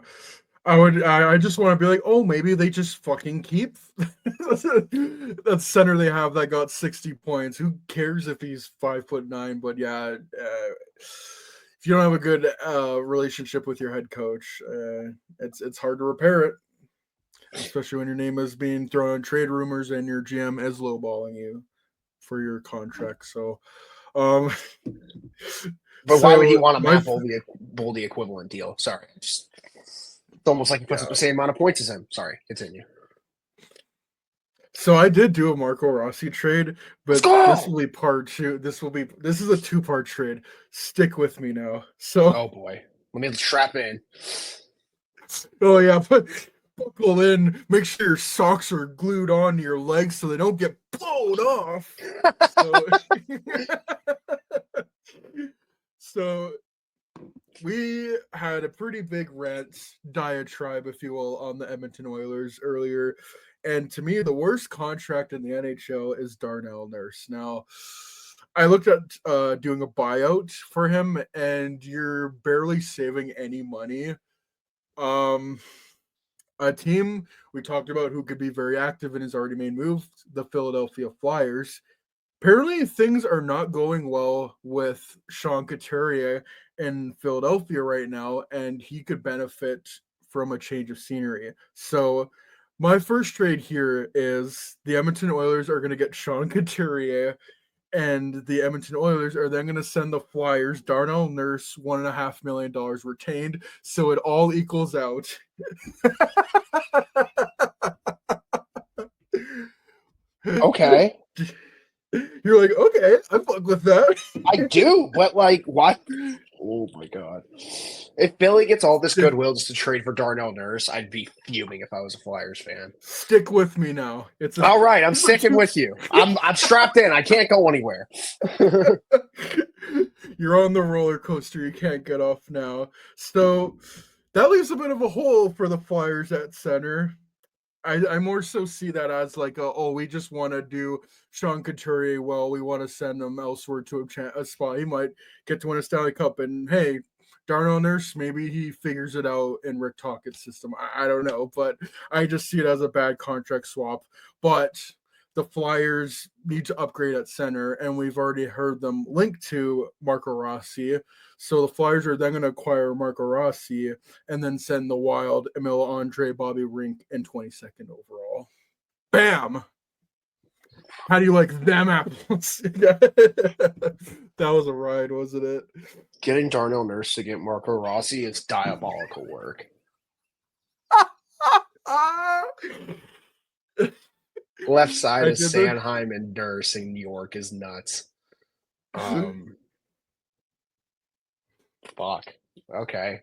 I just want to be like, oh, maybe they just fucking keep that center they have that got 60 points. Who cares if he's 5'9"? But yeah, if you don't have a good relationship with your head coach, it's hard to repair it, especially when your name is being thrown in trade rumors and your GM is lowballing you for your contract. So, but why would he want a Matt Boldy equivalent deal? Sorry, It's almost like he puts up Yeah. the same amount of points as him. Sorry, continue. So I did do a Marco Rossi trade, Let's but this go. will be part two. This is a two-part trade. Stick with me now. So Oh boy, let me strap in. oh yeah, but buckle in. Make sure your socks are glued onto your legs so they don't get blown off. So so we had a pretty big rant diatribe, if you will, on the Edmonton Oilers earlier. And to me, the worst contract in the NHL is Darnell Nurse. Now, I looked at doing a buyout for him, and you're barely saving any money. Um, a team we talked about who could be very active and has already made moves, the Philadelphia Flyers. Apparently, things are not going well with Sean Couturier in Philadelphia right now, and he could benefit from a change of scenery. So, my first trade here is the Edmonton Oilers are going to get Sean Couturier, and the Edmonton Oilers are then going to send the Flyers Darnell Nurse $1.5 million retained, so it all equals out. Okay, You're like, okay, I fuck with that. I do, but like, what? Oh my god! If Philly gets all this stick, goodwill just to trade for Darnell Nurse, I'd be fuming if I was a Flyers fan. stick with me now. It's a All right, I'm number sticking two. with you. I'm strapped in. I can't go anywhere. You're on the roller coaster. You can't get off now. So that leaves a bit of a hole for the Flyers at center. I more so see that as like, we just want to do Sean Couturier well. We want to send him elsewhere to a spot. He might get to win a Stanley Cup. And hey, Darnell Nurse, maybe he figures it out in Rick Tockett's system. I don't know, but I just see it as a bad contract swap. But the Flyers need to upgrade at center, and we've already heard them linked to Marco Rossi. So the Flyers are then going to acquire Marco Rossi and then send the Wild Emil Andre Bobby Rink in 22nd overall. Bam! How do you like them apples? That was a ride, wasn't it? Getting Darnell Nurse to get Marco Rossi is diabolical work. Left side I is did the Sanheim and Nurse in New York is nuts. Fuck. Okay.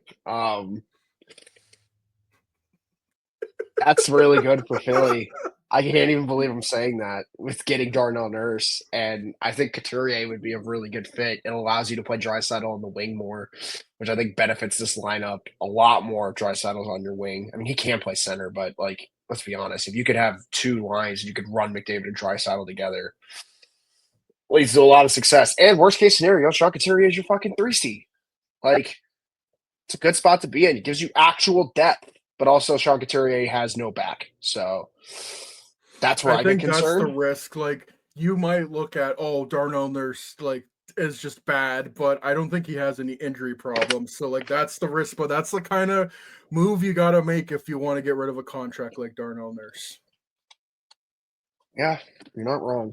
That's really good for Philly. I can't even believe I'm saying that with getting Darnell Nurse, and I think Couturier would be a really good fit. It allows you to play Draisaitl on the wing more, which I think benefits this lineup a lot more if Draisaitl's on your wing. I mean, he can play center, but like, let's be honest, if you could have two lines and you could run McDavid and Draisaitl together, leads to a lot of success. And worst case scenario, Sean Couturier is your fucking 3C. Like, it's a good spot to be in. It gives you actual depth, but also Sean Couturier has no back. So that's where I I get think that's the concerned. risk. Like you might look at, Darnell Nurse like is just bad, but I don't think he has any injury problems. So like that's the risk, but that's the kind of move you got to make if you want to get rid of a contract like Darnell Nurse. Yeah, you're not wrong.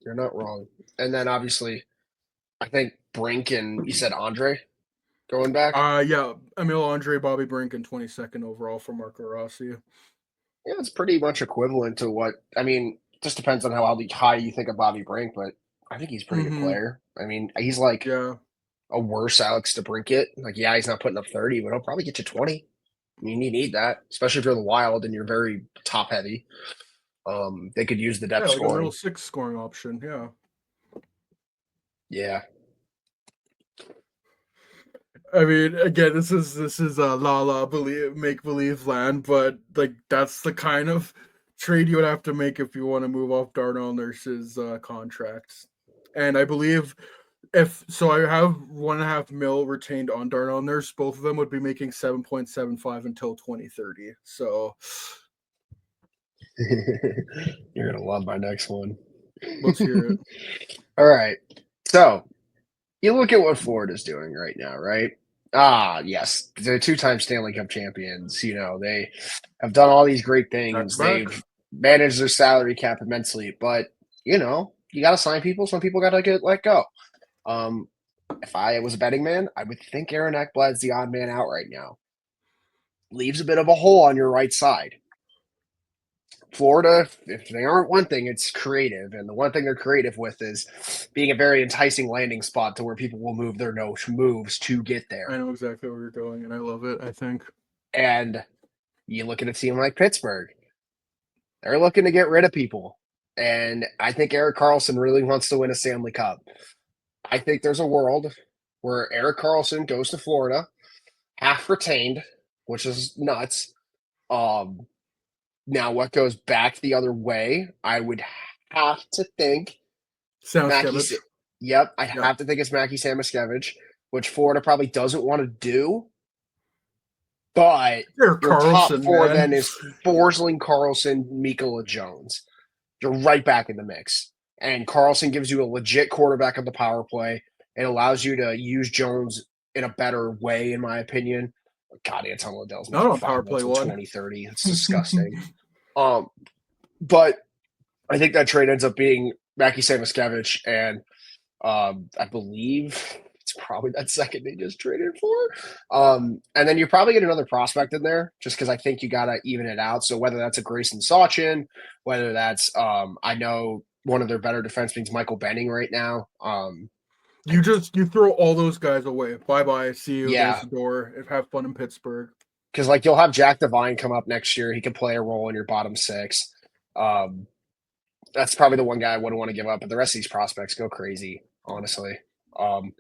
You're not wrong. And then obviously, I think Brink and you said Andre going back. Yeah, Emil Andre Bobby Brink in 22nd overall for Marco Rossi. Yeah, it's pretty much equivalent to what I mean. Just depends on how high you think of Bobby Brink, but I think he's a pretty good Mm-hmm. player. I mean, he's like Yeah. a worse Alex DeBrincat. Like, yeah, he's not putting up 30, but he'll probably get you 20. I mean, you need that, especially if you're the Wild and you're very top heavy. They could use the Yeah, depth like a middle scoring. six scoring option. Yeah. Yeah. I mean, again, this is a la la believe make believe land, but like that's the kind of trade you would have to make if you want to move off Darnell Nurse's contracts. And I believe if so, I have 1.5 mil retained on Darnell Nurse. Both of them would be making 7.75 until 2030. So You're gonna love my next one. let's hear it. All right. So you look at what Florida's doing right now, right? Ah, yes. They're two-time Stanley Cup champions. You know, they have done all these great Back to things. back. They've managed their salary cap immensely, but you know, you gotta sign people. Some people gotta get let go. Um, if I was a betting man, I would think Aaron Ekblad's the odd man out right now. leaves a bit of a hole on your right side. Florida, if they aren't one thing, it's creative. And the one thing they're creative with is being a very enticing landing spot to where people will move their nose moves to get I there. know exactly where you're going, and I love it. I think And you look at a team like Pittsburgh, they're looking to get rid of people. And I think Eric Carlson really wants to win a Stanley Cup. I think there's a world where Eric Carlson goes to Florida, half retained, which is nuts. Um, Now, what goes back the other way, I would have to think Mackie. Samaskevich. Yep, I Yeah, have to think it's Mackie Samoskevich, which Florida probably doesn't want to do. But Eric your top Carlson, four man. then is Forsling, Carlson, Mikola Jones. You're right back in the mix. And Carlson gives you a legit quarterback on the power play. It allows you to use Jones in a better way, in my opinion. God, Anton Liddell's Not making on five power goals play in one. 2030. It's disgusting. Um, but I think that trade ends up being Mackie Samoskevich, and I believe it's probably that second they just traded for. And then you probably get another prospect in there just because I think you got to even it out. So whether that's a Grayson Sachin, whether that's I know one of their better defensemen is Michael Benning right now. You throw all those guys away. Bye bye. See you. There's Yeah, the door. Have fun in Pittsburgh. because like you'll have Jack Devine come up next year. He can play a role in your bottom six. Um, that's probably the one guy I wouldn't want to give up. But the rest of these prospects go crazy, honestly. Um,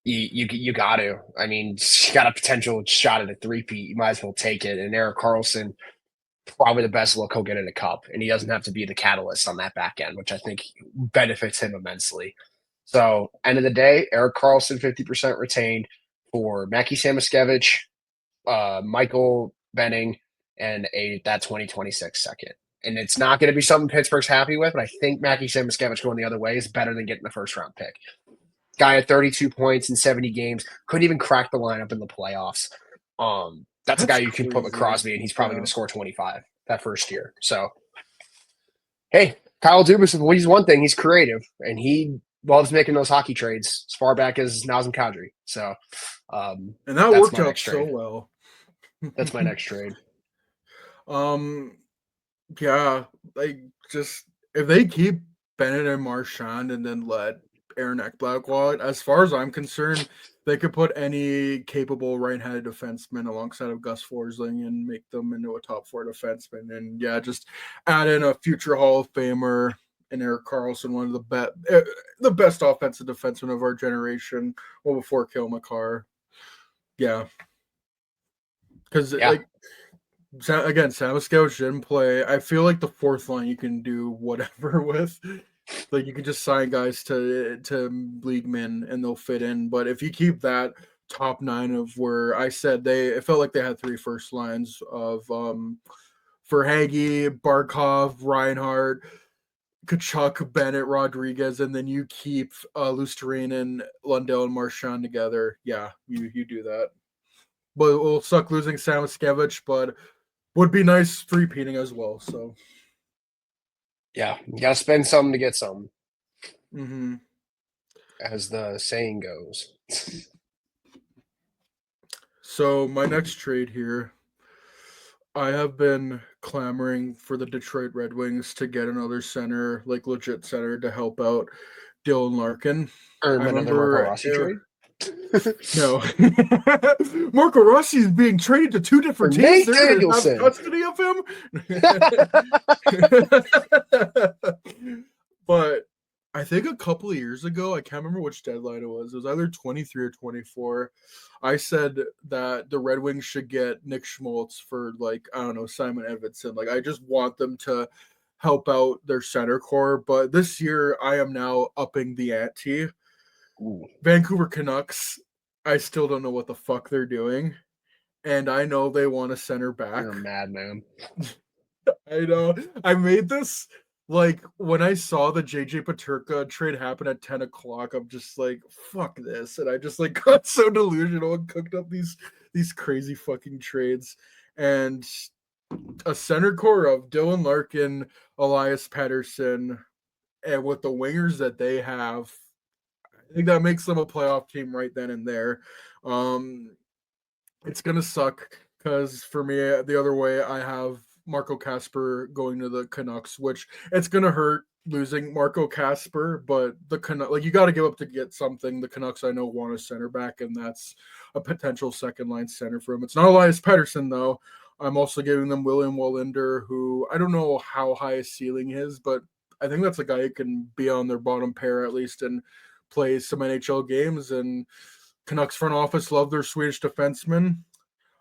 you got to. I mean, you got a potential shot at a three-peat. You might as well take it. And Eric Carlson, probably the best look he'll get in a cup, and he doesn't have to be the catalyst on that back end, which I think benefits him immensely. So, end of the day, Eric Carlson 50% retained for Mackie Samoskevich, Michael Benning, and that 2026 second. And it's not going to be something Pittsburgh's happy with, but I think Mackie Samoskevich going the other way is better than getting the first round pick. Guy had 32 points in 70 games, couldn't even crack the lineup in the playoffs. That's a guy That's you can put with crazy. Crosby, and he's probably going Yeah. to score 25 that first year. So, hey, Kyle Dubas, well, he's one thing, he's creative, and he loves making those hockey trades as far back as Nazem Kadri. So, And that that's worked my out next so trade. well. That's my next trade. um yeah, like just if they keep Bennett and Marchand and then let Aaron Ekblad go out, as far as I'm concerned, they could put any capable right-handed defenseman alongside of Gus Forsling and make them into a top four defenseman. And yeah, just add in a future Hall of Famer and Eric Carlson, one of the best offensive defensemen of our generation, well before Cale Makar. Yeah, because Yeah. like again, Samoskevich didn't play. I feel like the fourth line you can do whatever with. Like you can just sign guys to league men and they'll fit in. But if you keep that top nine of where I said it felt like they had three first lines of for Hagee, Barkov, Reinhardt, Kachuk, Bennett, Rodriguez, and then you keep Lusterinen, Lundell, and Marchand together. Yeah, you do that. But it will suck losing Samoskevich, but would be nice three-peating as well. So, Yeah. You got to spend something to get something, mm-hmm. as the saying goes. So my next trade here, I have been clamoring for the Detroit Red Wings to get another center, like legit center, to help out Dylan Larkin. Or I another Marco remember, Rossi trade. no, Marco Rossi is being traded to two Or different teams. Nate They're going to have Danielson. custody of him. But I think a couple of years ago, I can't remember which deadline it was. It was either 23 or 24. I said that the Red Wings should get Nick Schmaltz for, like, I don't know, Simon Edvinsson. Like, I just want them to help out their center core. But this year, I am now upping the ante. Ooh, Vancouver Canucks, I still don't know what the fuck they're doing. And I know they want a center back. you're a madman. I know. I made this like when I saw the JJ Paterka trade happen at 10 o'clock. I'm just like, fuck this. And I just like got so delusional and cooked up these crazy fucking trades. And a center core of Dylan Larkin, Elias Pettersson, and with the wingers that they have, I think that makes them a playoff team right then and there. Um, it's gonna suck because for me, the other way, I have Marco Casper going to the Canucks, which it's gonna hurt losing Marco Casper, but the Canucks, like, you got to give up to get something. The Canucks, I know, want a center back, and that's a potential second line center for him. It's not Elias Pettersson though. I'm also giving them William Wallinder, who I don't know how high his ceiling is, but I think that's a guy who can be on their bottom pair at least and play some NHL games. And Canucks front office love their Swedish defenseman.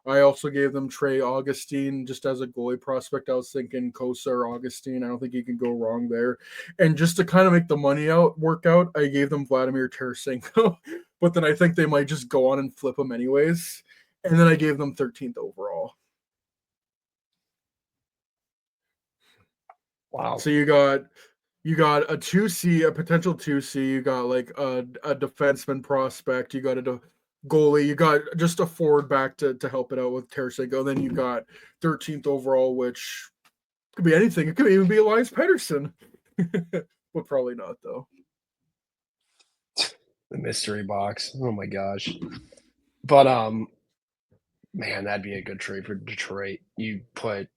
I also gave them Trey Augustine just as a goalie prospect. I was thinking Kosa or Augustine. I don't think you can go wrong there. And just to kind of make the money out work out, I gave them Vladimir Tarasenko. But then I think they might just go on and flip him anyways. And then I gave them 13th overall. Wow. So you got a 2C, a potential 2C. You got like a defenseman prospect. You got a goalie. You got just a forward back to help it out with Tarasenko. Then you got 13th overall, which could be anything. It could even be Elias Pettersson, but probably not though. The mystery box. Oh my gosh. But man, that'd be a good trade for Detroit. You put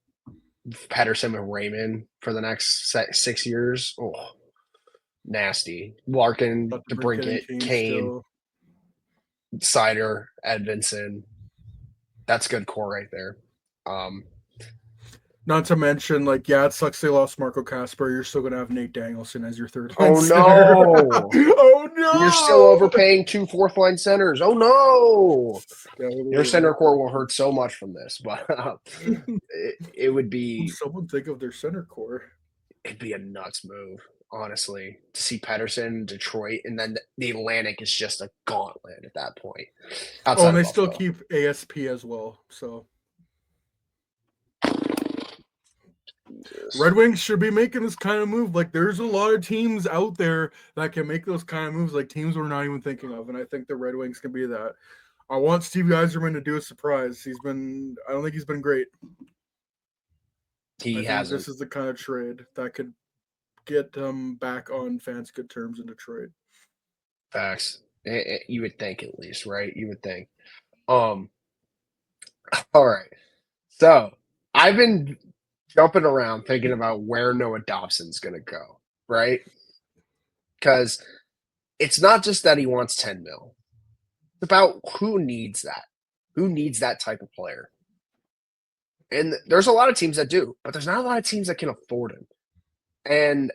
Pettersson and Raymond for the next 6 years. Oh, nasty. Larkin, DeBrincat, Kane, Sider, Edvinson. That's good core right there. Not to mention, like, yeah, it sucks they lost Marco Casper. You're still gonna have Nate Danielson as your third line center. No! Oh no! You're still overpaying 2 fourth line centers. Oh no! Your center core will hurt so much from this, but it would be. Someone think of their center core. It'd be a nuts move, honestly, to see Pettersson, Detroit, and then the Atlantic is just a gauntlet at that point. And they still keep ASP as well, so. Red Wings should be making this kind of move. Like, there's a lot of teams out there that can make those kind of moves, like teams we're not even thinking of, and I think the Red Wings can be that. I want Steve Yzerman to do a surprise. I don't think he's been great. He hasn't. This is the kind of trade that could get him back on fans' good terms in Detroit. Facts. You would think, at least, right? You would think. All right. So I've been jumping around thinking about where Noah Dobson's going to go, right? Because it's not just that he wants 10 mil. It's about who needs that. Who needs that type of player? And there's a lot of teams that do, but there's not a lot of teams that can afford him. And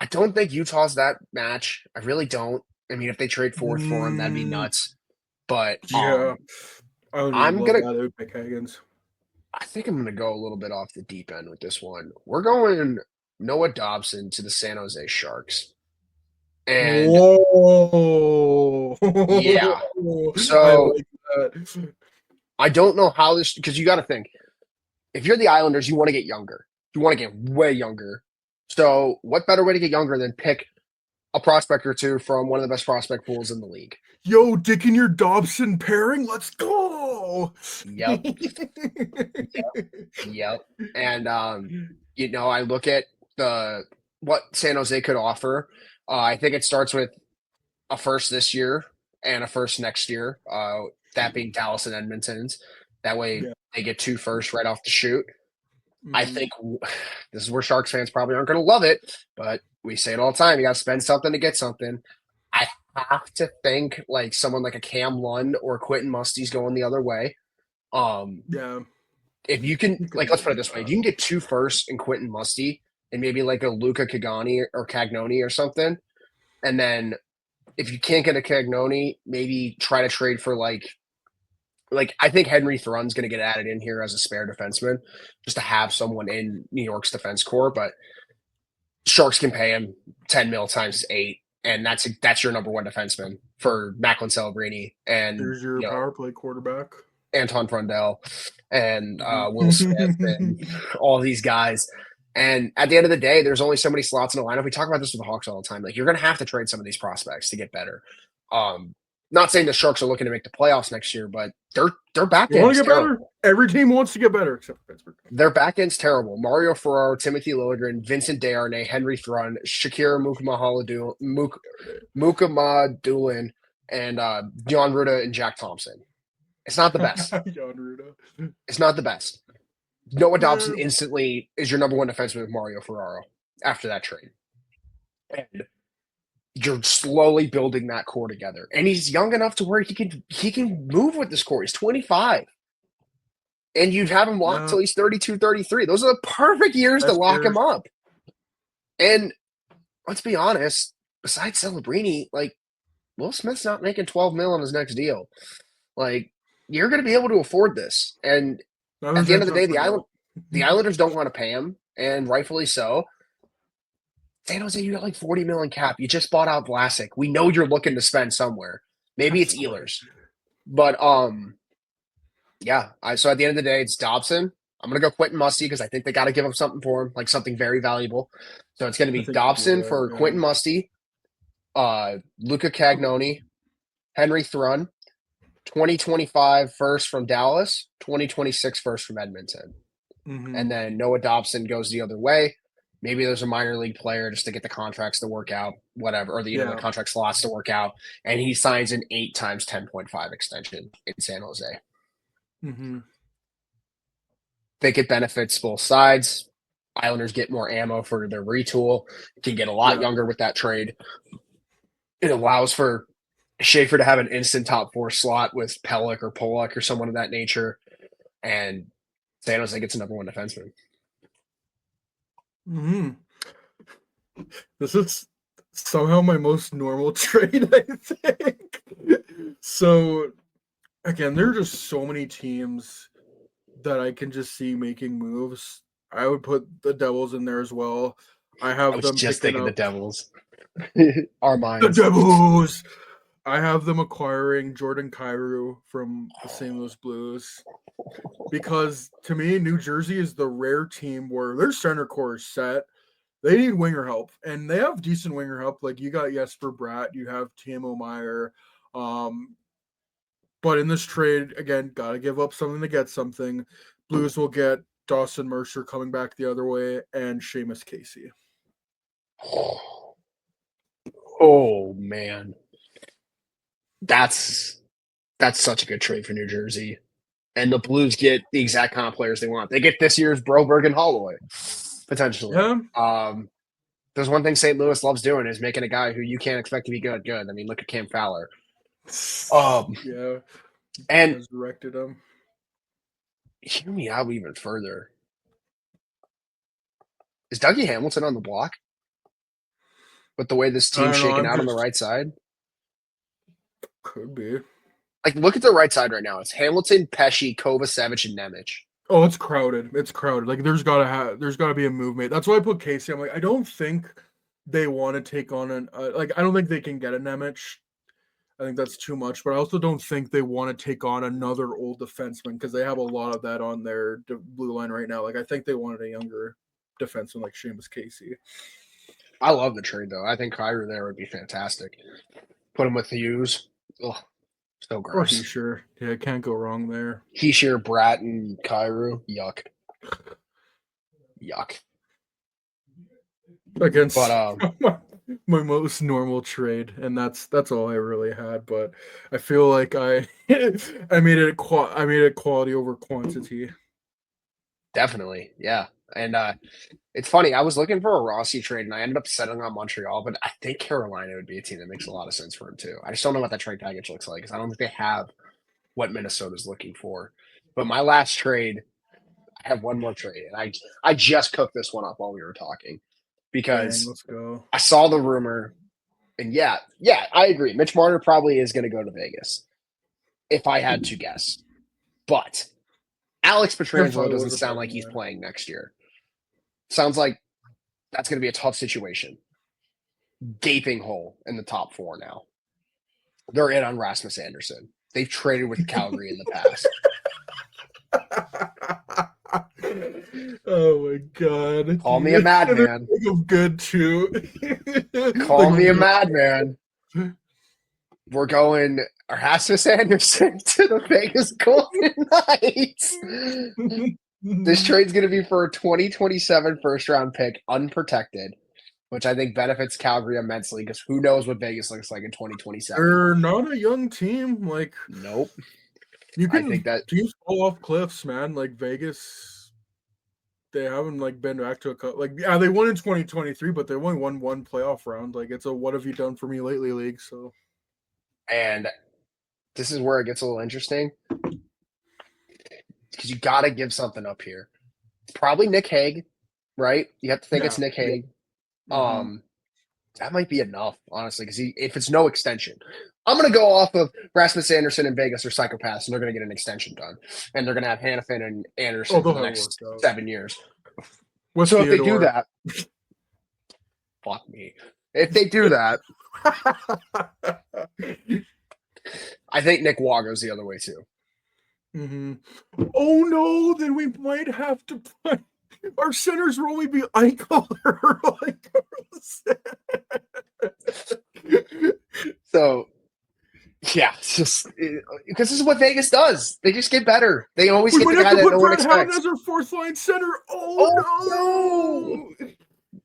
I don't think Utah's that match. I really don't. I mean, if they trade fourth for him, that'd be nuts. But yeah, I'm gonna pick Higgins. I think I'm gonna go a little bit off the deep end with this one. We're going Noah Dobson to the San Jose Sharks. And whoa, yeah, so I don't know how this, because you got to think, if you're the Islanders, you want to get younger. You want to get way younger. So what better way to get younger than pick a prospect or two from one of the best prospect pools in the league? Yo, Dick and your Dobson pairing, let's go. Yep. Yep. And I look at what San Jose could offer. I think it starts with a first this year and a first next year. That being Dallas and Edmonton's. That way they get 2 firsts right off the shoot. I think this is where Sharks fans probably aren't going to love it, but we say it all the time. You got to spend something to get something. I have to think like someone like a Cam Lund or Quentin Musty's going the other way. If you can, like, let's put it this way: if you can get 2 firsts in Quentin Musty and maybe like a Luca Cagani or Cagnoni or something, and then if you can't get a Cagnoni, maybe try to trade for like I think Henry Thrun's going to get added in here as a spare defenseman just to have someone in New York's defense core. But Sharks can pay him 10 mil times 8, and that's your number 1 defenseman for Macklin Celebrini. And there's your power play quarterback, Anton Frundell, and Will Smith, and all these guys. And at the end of the day, there's only so many slots in the lineup. We talk about this with the Hawks all the time. Like, you're going to have to trade some of these prospects to get better. Not saying the Sharks are looking to make the playoffs next year, but their back end is terrible. Better. Every team wants to get better except for Pittsburgh. Their back end's terrible. Mario Ferraro, Timothy Liljegren, Vincent Desharnais, Henry Thrun, Shakira Mukamadulin, and John Ruda and Jack Thompson. It's not the best. Jan Ruda. It's not the best. Noah Dobson Yeah, instantly is your number one defenseman with Mario Ferraro after that trade. And you're slowly building that core together. And he's young enough to where he can move with this core. He's 25. And you'd have him locked yeah, till he's 32, 33. Those are the perfect years to best lock him years. up. And let's be honest, besides Celebrini, like Will Smith's not making 12 mil on his next deal. Like, you're going to be able to afford this. And Neither at the end of the San day, Antonio. the Islanders don't want to pay him, and rightfully so. San Jose, you got like 40 million cap. You just bought out Vlasic. We know you're looking to spend somewhere. Maybe it's Ehlers. But yeah. So at the end of the day, it's Dobson. I'm gonna go Quentin Musty because I think they got to give up something for him, like something very valuable. So it's gonna I be think you do Dobson that. for Yeah. Quentin Musty, Luca Cagnoni, Henry Thrun, 2025 first from Dallas, 2026 first from Edmonton. Mm-hmm. And then Noah Dobson goes the other way. Maybe there's a minor league player just to get the contracts to work out, whatever, or the Yeah. contract slots to work out, and he signs an 8 times 10.5 extension in San Jose. Mm-hmm. I think it benefits both sides. Islanders get more ammo for their retool, can get a lot Yeah. younger with that trade. It allows for Schaefer to have an instant top four slot with Pellick or Pollock or someone of that nature, and San Jose gets a number one defenseman. Mm-hmm. This is somehow my most normal trade, I think. So again, there are just so many teams that I can just see making moves. I would put the Devils in there as well. I I have was them just picking thinking the up Devils. Our the minds. Devils. I have them acquiring Jordan Kyrou from the St. Louis Blues because to me, New Jersey is the rare team where their center core is set. They need winger help, and they have decent winger help. Like you got Jesper Bratt, you have Timo Meyer. But in this trade, again, gotta give up something to get something. Blues will get Dawson Mercer coming back the other way and Seamus Casey. Oh man, that's such a good trade for New Jersey. And the Blues get the exact kind of players they want. They get this year's Broberg and Holloway, potentially. Yeah. There's one thing St. Louis loves doing is making a guy who you can't expect to be good. I mean, look at Cam Fowler. Yeah. And Resurrected him. hear me out even further. Is Dougie Hamilton on the block? With the way this I team's don't know. shaking I'm out on the just right side? could be. Like, look at the right side right now. It's Hamilton, Pesci, Kovacevic, and Nemec. Oh, it's crowded. It's crowded. Like there's gotta be a movement. That's why I put Casey. I'm like, I don't think they want to take on an like I don't think they can get a Nemec. I think that's too much, but I also don't think they want to take on another old defenseman because they have a lot of that on their blue line right now. Like I think they wanted a younger defenseman like Seamus Casey. I love the trade, though. I think Kyrie there would be fantastic. Put him with Hughes. Ugh, so Or gross. Heischer. Yeah, can't go wrong there. Heischer, Bratt, and Kyrie. Yuck. Yuck. Against But my most normal trade, and that's all I really had. But I feel like I I made it quality over quantity. definitely, yeah. And it's funny. I was looking for a Rossi trade, and I ended up settling on Montreal. But I think Carolina would be a team that makes a lot of sense for him too. I just don't know what that trade package looks like because I don't think they have what Minnesota's looking for. But my last trade, I have one more trade, and I just cooked this one up while we were talking Dang, because let's go. I saw the rumor, and yeah, I agree. Mitch Marner probably is going to go to Vegas if I had to guess. But Alex If I Pietrangelo doesn't was a sound betting like he's man. playing next year. Sounds like that's going to be a tough situation. Gaping hole in the top four now. They're in on Rasmus Anderson. They've traded with Calgary in the past. Oh my god. Call me a madman. Good too. Call Like, me a madman. We're going Rasmus Anderson to the Vegas Golden Knights. This trade's going to be for a 2027 first round pick, unprotected, which I think benefits Calgary immensely because who knows what Vegas looks like in 2027. they're not a young team. Like Nope. You I can think that, teams fall off cliffs, man. Like Vegas, they haven't like been back to a like yeah, they won in 2023, but they only won one playoff round. Like it's a what have you done for me lately league. So and this is where it gets a little interesting because you got to give something up here. It's probably Nick Hague, right? You have to think it's yeah, Nick yeah. Hague. Mm-hmm. That might be enough, honestly, because if it's no extension, I'm going to go off of Rasmus Anderson and Vegas are psychopaths, and they're going to get an extension done, and they're going to have Hannafin and Oh, Anderson for they'll the have it next worked out 7 years. with So if they do Theodore. that, fuck me. If they do that, I think Nick Waugh goes the other way too. Mm-hmm. Oh no, then we might have to play. Our centers will only be Eichel So yeah, it's just because this is what Vegas does. They just get better. They always we get might the have guy to that put no one Brad Howden expects. as our fourth line center. Oh no! Oh no!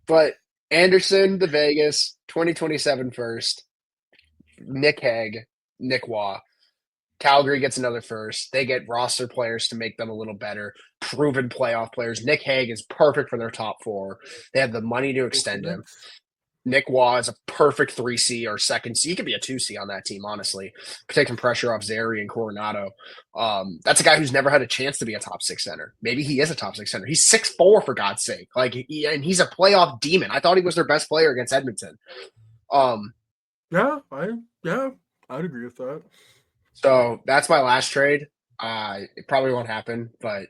But Anderson to Vegas, 2027 first. Nick Hague, Nick Waugh. Calgary gets another first. They get roster players to make them a little better, proven playoff players. Nick Hague is perfect for their top four. They have the money to extend him. Nick Waugh is a perfect 3C or second C. He could be a 2C on that team, honestly. Could take some pressure off Zary and Coronado. That's a guy who's never had a chance to be a top six center. Maybe he is a top six center. He's 6'4", for God's sake. And he's a playoff demon. I thought he was their best player against Edmonton. Yeah, I'd agree with that. So that's my last trade. It probably won't happen, but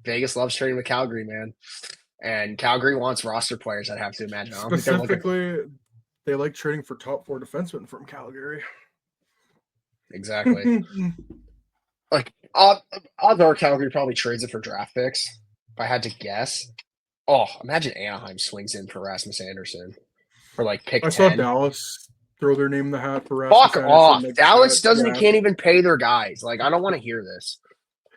Vegas loves trading with Calgary, man. And Calgary wants roster players, I'd have to imagine. I don't think they're looking. Specifically, they like trading for top four defensemen from Calgary. Exactly. Like, odds are Calgary probably trades it for draft picks, if I had to guess. Oh, imagine Anaheim swings in for Rasmus Anderson for like pick I saw 10. Dallas throw their name in the hat for Rasmus Fuck Anderson. off. Like Dallas that. doesn't Yeah. can't even pay their guys. Like, I don't want to hear this.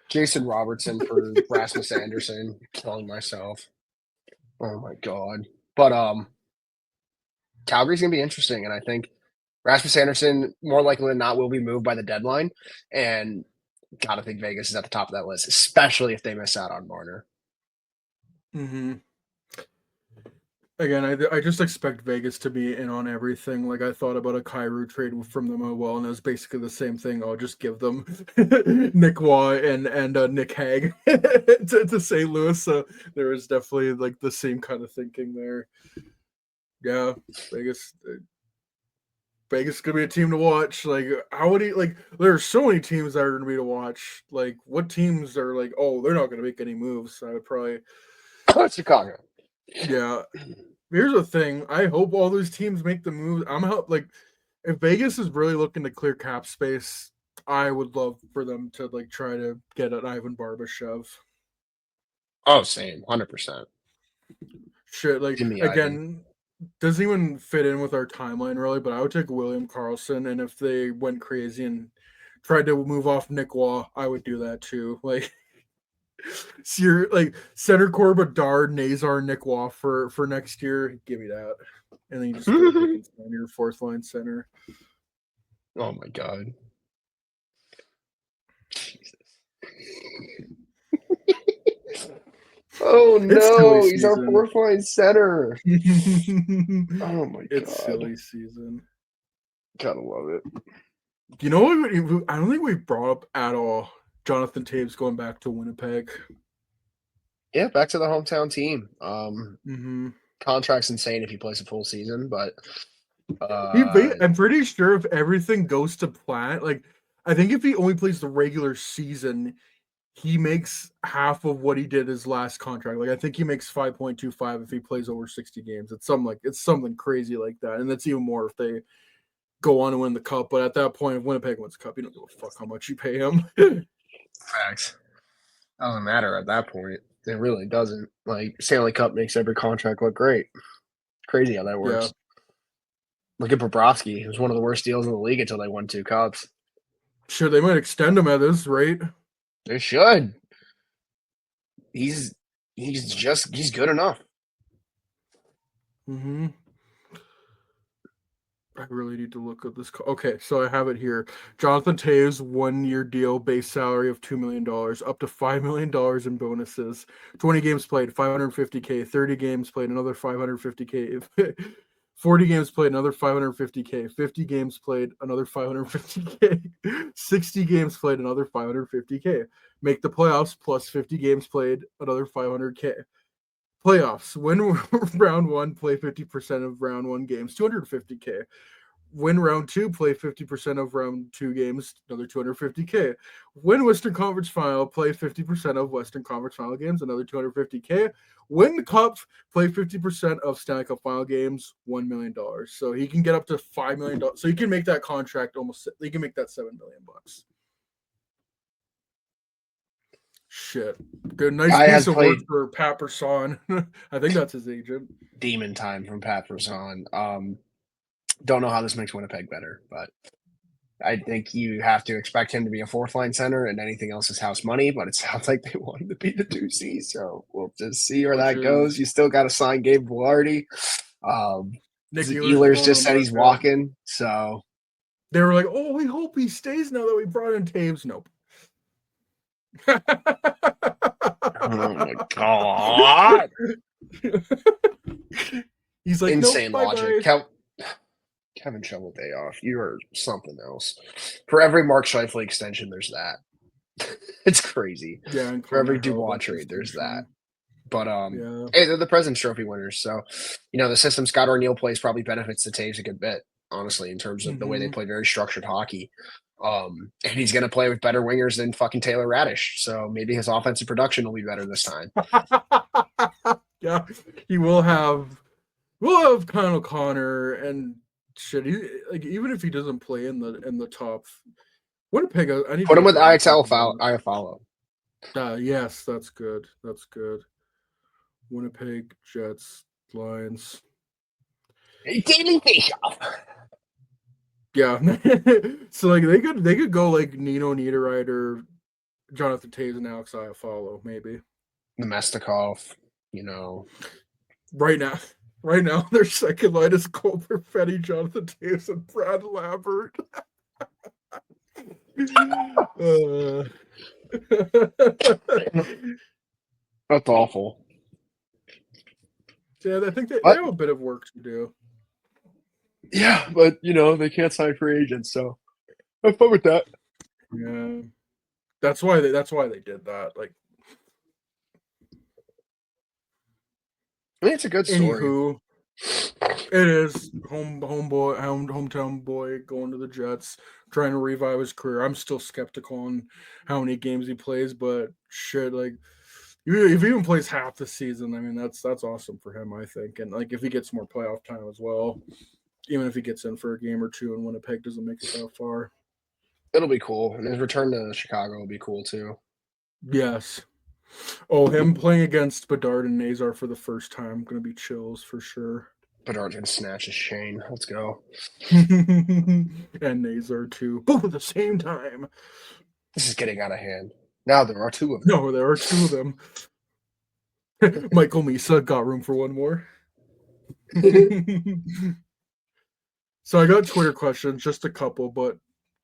Jason Robertson for Rasmus Anderson. Killing myself. Oh my god. But Calgary's gonna be interesting, and I think Rasmus Anderson more likely than not will be moved by the deadline. And gotta think Vegas is at the top of that list, especially if they miss out on Marner. Mm-hmm. Again, I just expect Vegas to be in on everything. Like I thought about a Kyrou trade from them as well, and it was basically the same thing. I'll just give them Nick Waugh and Nick Hague to St. Louis. So there was definitely like the same kind of thinking there. Yeah, Vegas. Vegas is gonna be a team to watch. Like, how would he like? There are so many teams that are gonna be to watch. Like, what teams are like? Oh, they're not gonna make any moves. I would probably, Chicago. yeah. Here's the thing. I hope all those teams make the move. Like, if Vegas is really looking to clear cap space, I would love for them to like try to get an Ivan Barbashev. Oh, same, 100%. Shit, like Give me Ivan. again, doesn't even fit in with our timeline really, but I would take William Carlson, and if they went crazy and tried to move off Nick Waugh, I would do that too. Like, so you're like center core Bedard, Nazar, Nick Waugh for next year. Give me that, and then you just throw Dickinson on your fourth line center. Oh my god. Jesus. Oh It's silly no, he's our season. fourth line center. Oh my It's god. silly season. Gotta love it. You know what? I don't think we brought up at all Jonathan Taves going back to Winnipeg. Yeah, back to the hometown team. Mm-hmm. Contract's insane if he plays a full season, but I'm pretty sure if everything goes to plan, like I think if he only plays the regular season, he makes half of what he did his last contract. Like I think he makes 5.25 if he plays over 60 games. It's something crazy like that, and that's even more if they go on to win the cup. But at that point, if Winnipeg wins the cup, you don't give a fuck how much you pay him. facts. Doesn't matter at that point. It really doesn't. Like Stanley Cup makes every contract look great. Crazy how that Yeah, works. Look at Bobrovsky. It was one of the worst deals in the league until they won 2 cups. sure they might extend him at this rate. They should. He's good enough. Mm-hmm. I really need to look at this. Okay, so I have it here. Jonathan Taves 1 year deal, base salary of $2 million, up to $5 million in bonuses. 20 games played, 550K. 30 games played, another 550K. 40 games played, another 550K. 50 games played, another 550K. 60 games played, another 550K. Make the playoffs plus 50 games played, another 500K. Playoffs. Win round one, play 50% of round one games, 250K. Win round two, play 50% of round two games, another 250K. Win Western Conference Final, play 50% of Western Conference Final games, another 250K. Win the Cup, play 50% of Stanley Cup Final games, $1 million. So he can get up to $5 million. So he can make that contract almost. He can make that $7 million. Shit. Good. Nice Guy has piece of work played for Pat Person. I think that's his agent. demon time from Pat Brisson. Don't know how this makes Winnipeg better, but I think you have to expect him to be a fourth line center, and anything else is house money. But it sounds like they want him to be the 2C, so we'll just see where Which that goes. is You still got to sign Gabe Velarde. Nick Ehlers is Ehlers going just on said he's market. walking, so They were like, "Oh, we hope he stays now that we brought in Taves." Nope. oh my god, He's like, insane "Nope, bye logic. bye." Kevin Shovel day off. You are something else. For every Mark Scheifele extension, there's that. It's crazy. Yeah, and For every Connor Dubois Hellebuyck trade, there's that. extension. But Yeah. hey, they're the President's Trophy winners, so the system Scott O'Neill plays probably benefits the Taves a good bit, honestly, in terms of the way they play very structured hockey. And he's going to play with better wingers than fucking Taylor Radish, so maybe his offensive production will be better this time. Yeah, he will have. We'll have Kyle O'Connor and shit. Like even if he doesn't play in the top, Winnipeg. I need Put to him look with at Winnipeg. Iafallo. Yes, that's good. That's good. Winnipeg Jets Lions. Daily face-off. Yeah. So like they could go like Nino Niederreiter, Jonathan Taves, and Alex Iafallo maybe. Nemestikov, Right now, their second line is Cole Perfetti, Jonathan Taves, and Brad Lambert. That's awful. Yeah, I think they have a bit of work to do. Yeah, but they can't sign free agents, so I'm fun with that. Yeah, that's why they did that. Like, I mean, it's a good story. Anywho, it is hometown boy going to the Jets, trying to revive his career. I'm still skeptical on how many games he plays, but shit, like if he even plays half the season, I mean that's awesome for him, I think. And like if he gets more playoff time as well, even if he gets in for a game or two and Winnipeg doesn't make it that far. It'll be cool. And his return to Chicago will be cool too. Yes. Oh, him playing against Bedard and Nazar for the first time, gonna be chills for sure. Bedard's gonna snatch his chain. Let's go. And Nazar too, both at the same time. This is getting out of hand. Now there are two of them. No, there are two of them. Michael Misa got room for one more. So I got Twitter questions, just a couple, but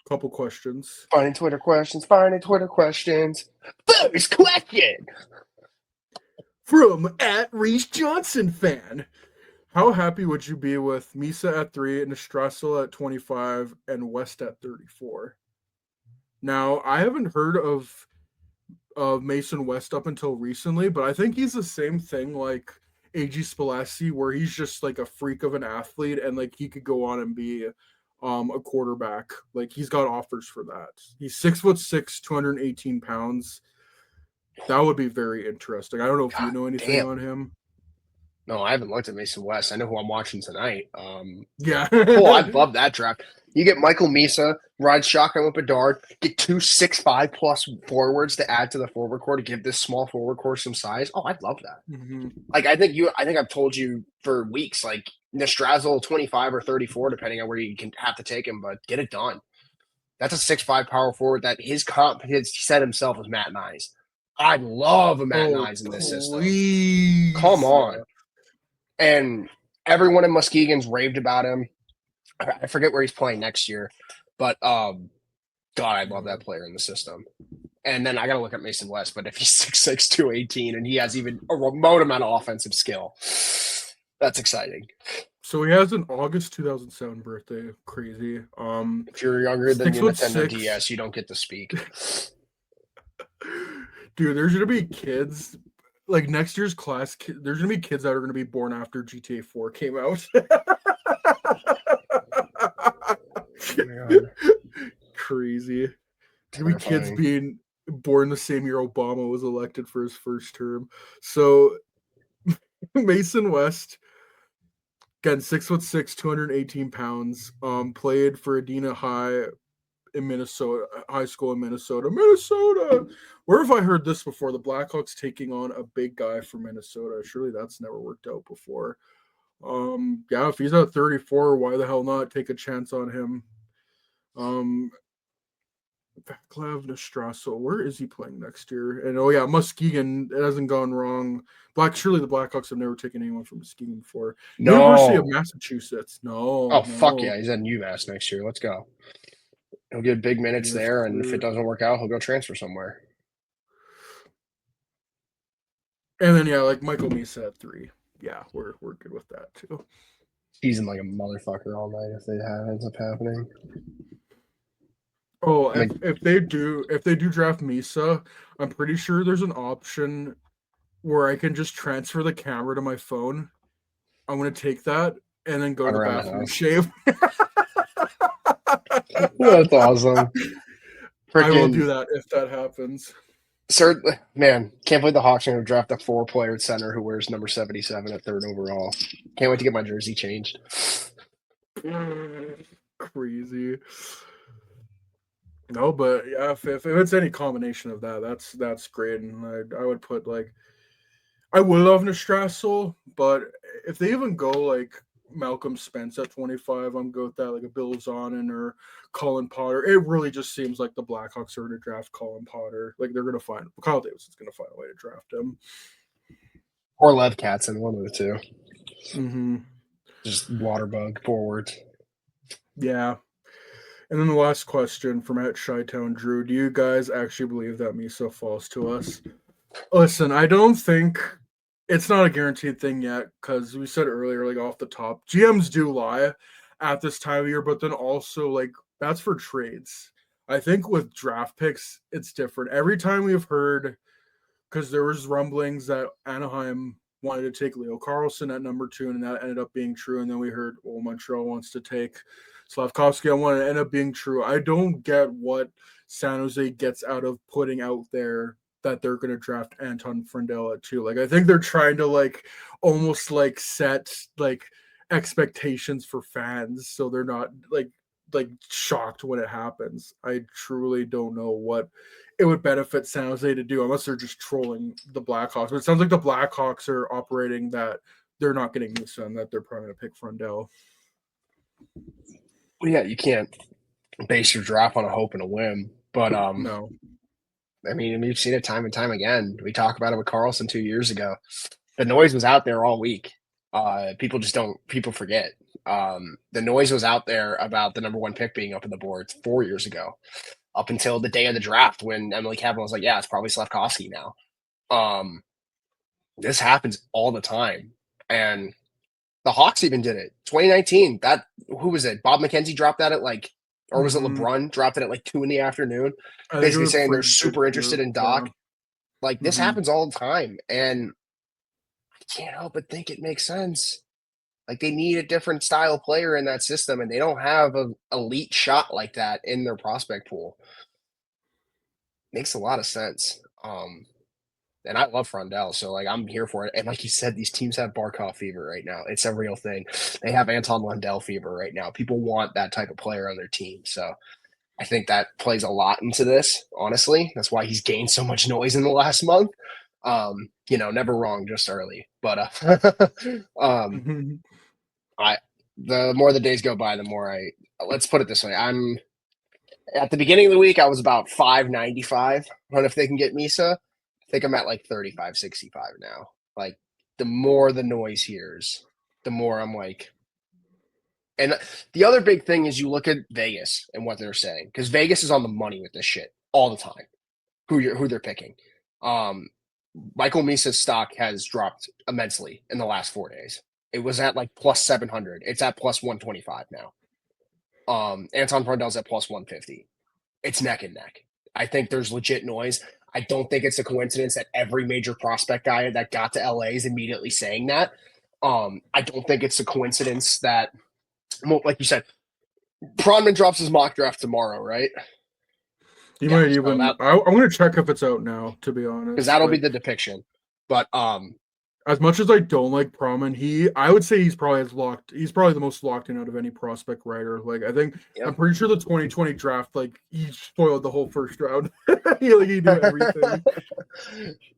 couple questions. Finding Twitter questions. First question. From @Reese Johnson fan. How happy would you be with Misa at 3, Nestrassel at 25, and West at 34? Now, I haven't heard of Mason West up until recently, but I think he's the same thing like AG Spalletti, where he's just like a freak of an athlete and like he could go on and be a quarterback. Like he's got offers for that. He's 6'6", 218 pounds. That would be very interesting. I don't know if you know anything on him. No, I haven't looked at Mason West. I know who I'm watching tonight. Yeah. Cool. I'd love that draft. You get Michael Misa, ride shotgun with Bedard, get 2 6'5" plus forwards to add to the forward core to give this small forward core some size. Oh, I'd love that. Mm-hmm. Like I think I've told you for weeks, like Nestrazzle 25 or 34, depending on where you can have to take him, but get it done. That's a 6'5" power forward that his comp has said himself was Matt Nyes. I'd love a Matt Nyes in this system. Come on. And everyone in Muskegon's raved about him. I forget where he's playing next year, but God, I love that player in the system. And then I got to look at Mason West, but if he's 6'6", 218, and he has even a remote amount of offensive skill, that's exciting. So he has an August 2007 birthday. Crazy. If you're younger than Six your foot Nintendo six. DS, you don't get to speak. Dude, there's gonna be kids like next year's class. There's gonna be kids that are gonna be born after GTA 4 came out. Oh my God. Crazy. There's gonna be kids Terrifying. being born the same year Obama was elected for his first term. So Mason West, again, 6'6", 218 pounds. Played for Adena High in Minnesota, high school in Minnesota. Minnesota. Where have I heard this before? The Blackhawks taking on a big guy from Minnesota. Surely that's never worked out before. Yeah, if he's at 34, why the hell not take a chance on him? Vaclav Nostrasso, where is he playing next year? And oh yeah, Muskegon. It hasn't gone wrong. Surely the Blackhawks have never taken anyone from Muskegon before. University of No. Massachusetts. No, Oh, fuck no. yeah. He's at UMass next year. Let's go. He'll get big minutes Yes, there, and if it sir. doesn't work out, he'll go transfer somewhere. And then yeah, like Michael Misa at 3. Yeah, we're good with that too. He's in like a motherfucker all night if ends up happening. Oh, I mean, if they do draft Misa, I'm pretty sure there's an option where I can just transfer the camera to my phone. I'm gonna take that and then go to run the around the bathroom and house. shave. That's awesome. I will do Freaking that if that happens. sir, man, can't believe the Hawks are going to draft a 4-player center who wears number 77 at third overall. Can't wait to get my jersey changed. Crazy. No, but yeah, if it's any combination of that, that's great. And I would put like I would love Nostrassel, but if they even go like Malcolm Spence at 25, I'm good with that. Like a Bill Zonin or Colin Potter. It really just seems like the Blackhawks are going to draft Colin Potter. Like they're going to find Kyle Davis is going to find a way to draft him. Or Lev Katzen, one of the two. Mm-hmm. Just water bug forwards. Yeah. And then the last question from at Chi-Town Drew: do you guys actually believe that Miso falls to us? Listen, I don't think it's not a guaranteed thing yet because we said earlier, like off the top, GMs do lie at this time of year, but then also like that's for trades. I think with draft picks, it's different. Every time we've heard, because there was rumblings that Anaheim wanted to take Leo Carlson at number 2, and that ended up being true. And then we heard, well, Montreal wants to take Slavkovsky. I want to end up being true. I don't get what San Jose gets out of putting out there that they're going to draft Anton Frendel at 2. Like, I think they're trying to like almost like set like expectations for fans so they're not like shocked when it happens. I truly don't know what it would benefit San Jose to do unless they're just trolling the Blackhawks. But it sounds like the Blackhawks are operating that they're not getting Musa and that they're probably going to pick Frondell. Well, yeah, you can't base your draft on a hope and a whim. But No. I mean, we've seen it time and time again. We talked about it with Carlson 2 years ago. The noise was out there all week. People forget. The noise was out there about the number 1 pick being up in the boards 4 years ago, up until the day of the draft when Emily Kavanaugh was like, yeah, it's probably Slavkovsky now. This happens all the time. And the Hawks even did it. 2019, who was it? Bob McKenzie dropped that at like, or was it Mm-hmm. LeBrun dropped it at like 2 PM, I think it basically was saying they're Fred super interested Bittinger. in Yeah. Doc. Like this Mm-hmm. happens all the time. And I can't help but think it makes sense. Like they need a different style player in that system, and they don't have an elite shot like that in their prospect pool. Makes a lot of sense. And I love Frondell, so like I'm here for it. And like you said, these teams have Barkov fever right now. It's a real thing. They have Anton Lundell fever right now. People want that type of player on their team. So I think that plays a lot into this, honestly. That's why he's gained so much noise in the last month. Never wrong, just early. But Mm-hmm. I the more the days go by, the more let's put it this way. I'm at the beginning of the week, I was about 595 on if they can get Misa. I think I'm at like 35, 65 now. Like the more the noise hears, the more I'm like, And the other big thing is you look at Vegas and what they're saying, because Vegas is on the money with this shit all the time. Who they're picking. Michael Misa's stock has dropped immensely in the last 4 days. It was at like plus 700. It's at plus 125 now. Anton Brundel's at plus 150. It's neck and neck. I think there's legit noise. I don't think it's a coincidence that every major prospect guy that got to LA is immediately saying that. I don't think it's a coincidence that, like you said, Pronman drops his mock draft tomorrow, right? You Yeah, might so even. I'm going to check if it's out now, to be honest. because that'll be the depiction. But as much as I don't like Pronman, I would say he's probably he's probably the most locked in out of any prospect writer. Like I think I'm pretty sure the 2020 draft, like he spoiled the whole first round. he knew everything.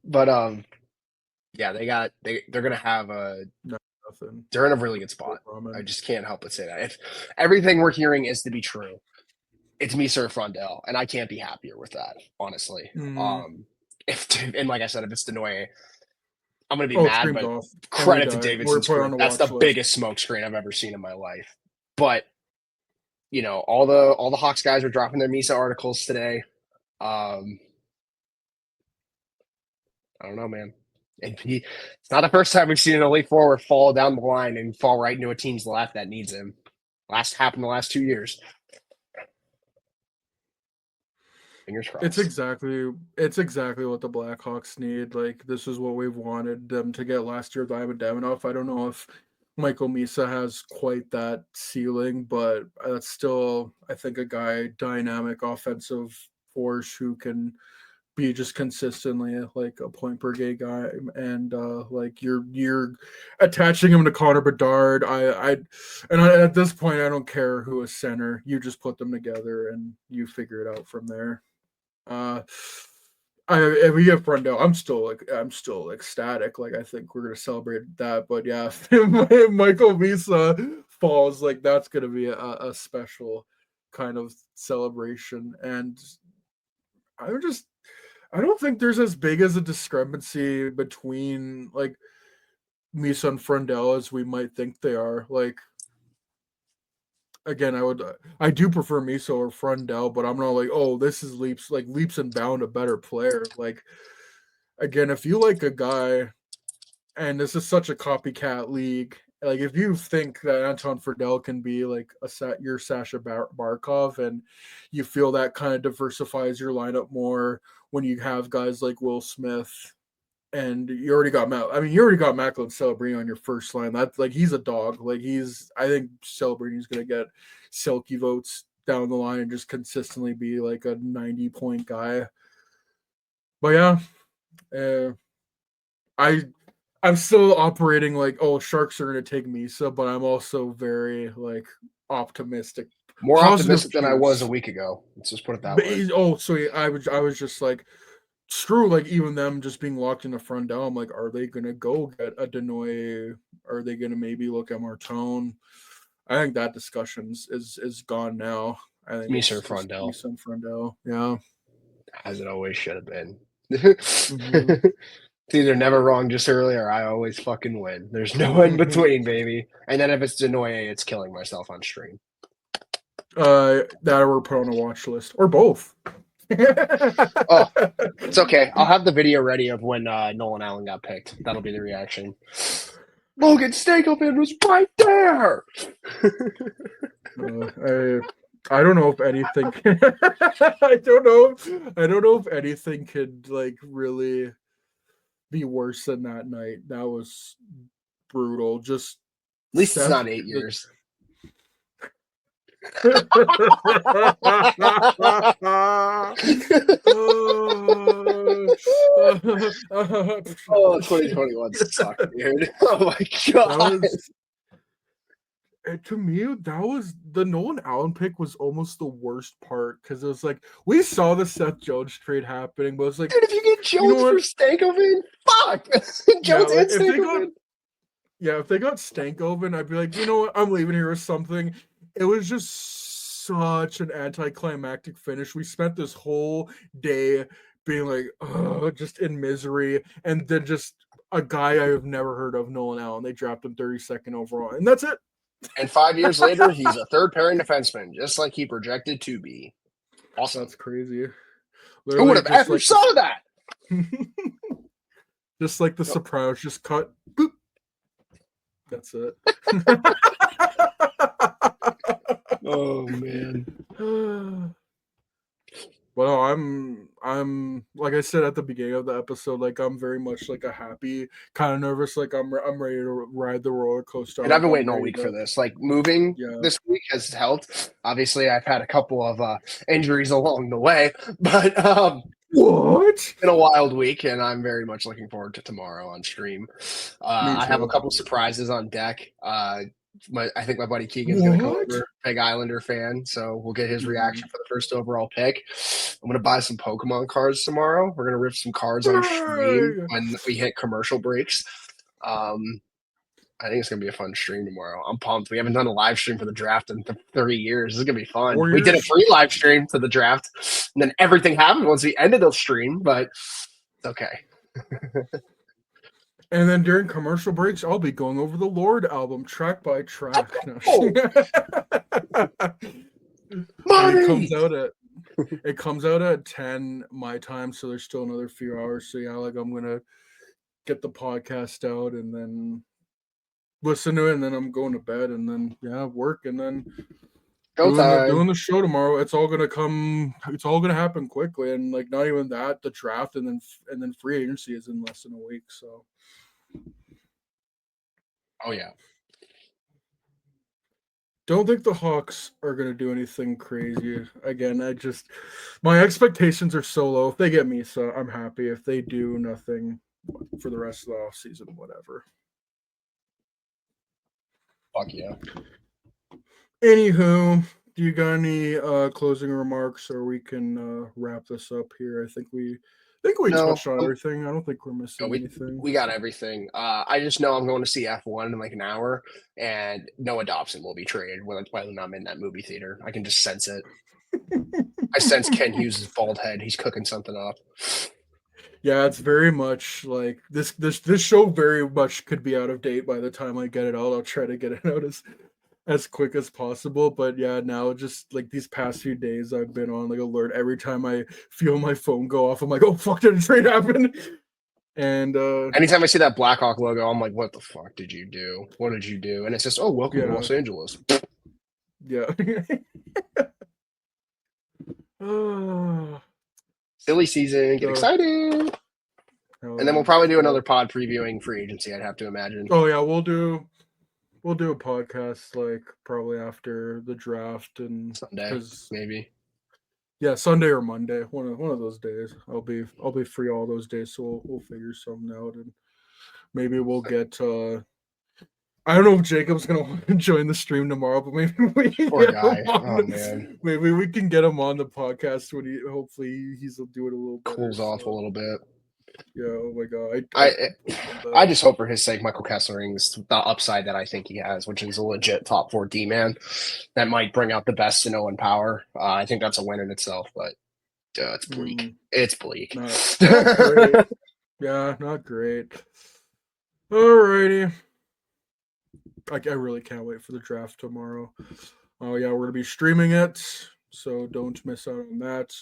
But yeah, they're gonna have nothing. They're in a really good spot. I just can't help but say that. If everything we're hearing is to be true, it's Misa or Frondell, and I can't be happier with that, honestly. And like I said, if it's Denoye, I'm gonna be mad, but credit to Davidson. That's the biggest smoke screen I've ever seen in my life. But all the Hawks guys are dropping their Misa articles today. I don't know, man. And it's not the first time we've seen an elite forward fall down the line and fall right into a team's lap that needs him. Happened the last 2 years. Fingers crossed. It's exactly what the Blackhawks need. Like this is what we've wanted them to get last year with Ivan Demidov. I don't know if Michael Misa has quite that ceiling, but that's still, I think, a guy, dynamic offensive force who can be just consistently like a point per game guy, and like you're attaching him to Connor Bedard. At this point I don't care who is center. You just put them together and you figure it out from there. If we get Brundle, I'm still ecstatic. Like I think we're gonna celebrate that. But yeah, if Michael Misa falls, like that's gonna be a special kind of celebration. And I don't think there's as big as a discrepancy between like Misa and Frondell as we might think they are. Like again, I do prefer Misa or Frondell, but I'm not like, oh, this is leaps and bound a better player. Like again, if you like a guy, and this is such a copycat league, like if you think that Anton Frondell can be like your Sasha Barkov, and you feel that kind of diversifies your lineup more when you have guys like Will Smith, and you already got Macklin Celebrini on your first line. That's like he's a dog. Like I think Celebrini's gonna get Selke votes down the line and just consistently be like a 90-point guy. But yeah, I'm still operating like, oh, Sharks are gonna take Misa, but I'm also very like optimistic. More optimistic than I was a week ago. Let's just put it that way. So I was just like, screw like even them just being locked in the front down. I'm like, are they gonna go get a Denoye? Are they gonna maybe look at Martone? I think that discussion is gone now. I think Misa or Frondell. Misa and Frondell, yeah. As it always should have been. Mm-hmm. It's either never wrong just early or I always fucking win. There's no in between, baby. And then if it's Denoye, it's killing myself on stream. That or we're put on a watch list. Or both. Oh, it's okay. I'll have the video ready of when Nolan Allen got picked. That'll be the reaction. Logan Stankoven was right there. I don't know if anything. I don't know if anything could like really be worse than that night. That was brutal. Just at least it's not 8 years. Oh, 2021 sucked, dude. Oh my god. To me, that was the Nolan Allen pick was almost the worst part because it was like we saw the Seth Jones trade happening, but it's like, dude, if you get Jones for Stankoven, fuck Jones and Stankoven. If they got Stankoven, I'd be like, you know what, I'm leaving here with something. It was just such an anticlimactic finish. We spent this whole day being like, just in misery, and then just a guy I have never heard of, Nolan Allen. They dropped him 32nd overall, and that's it. And 5 years later, he's a third pairing defenseman, just like he projected to be. Awesome. That's crazy. Who would Literally, have ever saw that? Just like the Sopranos, just cut. Boop. That's it. Oh man. Well, I'm like I said at the beginning of the episode, like I'm very much like a happy, kind of nervous, like I'm ready to ride the roller coaster. And I've Like, been I'm waiting all ready week to, for this. Like moving yeah. this week has helped. Obviously, I've had a couple of injuries along the way, but What? it's been a wild week, and I'm very much looking forward to tomorrow on stream. Me I have a too. couple surprises on deck. I think my buddy Keegan's going to come What? over, big Islander fan, so we'll get his Mhm. reaction for the first overall pick. I'm going to buy some Pokemon cards tomorrow. We're going to rip some cards on stream Hey! when we hit commercial breaks. I think it's going to be a fun stream tomorrow. I'm pumped. We haven't done a live stream for the draft in 30 years. This is going to be fun. 4 We did a years. free live stream for the draft, and then everything happened once we ended the stream, but it's okay. And then during commercial breaks, I'll be going over the Lord album track by track. No. Oh, And money! it comes out at 10 my time, so there's still another few hours. So yeah, like I'm gonna get the podcast out and then listen to it, and then I'm going to bed, and then yeah, work, and then doing the show tomorrow. It's all gonna happen quickly, and like not even that, the draft, and then free agency is in less than a week. So Oh yeah. don't think the Hawks are gonna do anything crazy. Again, my expectations are so low. If they get me, so I'm happy. If they do nothing for the rest of the off season, whatever. Fuck yeah. Anywho, do you got any closing remarks, or we can wrap this up here? I think we touched on everything. I don't think we're missing anything. We got everything. I just know I'm going to see F1 in like an hour, and Noah Dobson will be traded when I'm in that movie theater. I can just sense it. I sense Ken Hughes' bald head. He's cooking something up. Yeah, it's very much like this show very much could be out of date by the time I get it out. I'll try to get it out as quick as possible. But yeah, now just like these past few days I've been on like alert every time I feel my phone go off. I'm like, oh fuck, did a trade happen? And anytime I see that Blackhawk logo, I'm like, what the fuck did you do? What did you do? And it's just, oh, welcome to Los Angeles. Yeah. Silly season, get excited. And then we'll probably do another pod previewing free agency, I'd have to imagine. Oh yeah, we'll do a podcast like probably after the draft and Sunday, maybe. Yeah, Sunday or Monday, one of those days. I'll be free all those days, so we'll figure something out, and maybe we'll get. I don't know if Jacob's gonna want to join the stream tomorrow, but maybe we can Poor guy. Oh man. Maybe we can get him on the podcast when hopefully he'll do it a little better, cools off a little bit. Yeah, oh my god. I just hope for his sake Michael Kessling's the upside that I think he has, which is a legit top 4 D man that might bring out the best in Owen Power. I think that's a win in itself, but it's bleak. It's bleak. Not great. Yeah, not great. Alrighty. I really can't wait for the draft tomorrow. Oh yeah, we're gonna be streaming it, so don't miss out on that.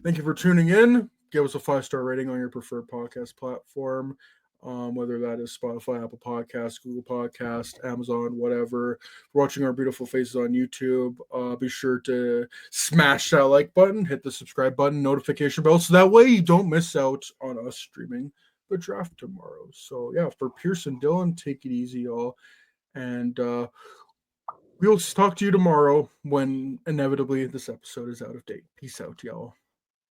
Thank you for tuning in. Give us a 5-star rating on your preferred podcast platform, whether that is Spotify, Apple Podcasts, Google Podcast, Amazon, whatever. Watching our beautiful faces on YouTube, be sure to smash that like button, hit the subscribe button, notification bell, so that way you don't miss out on us streaming the draft tomorrow. So yeah, for Pierce and Dylan, take it easy, y'all, and we'll talk to you tomorrow when inevitably this episode is out of date. Peace out, y'all.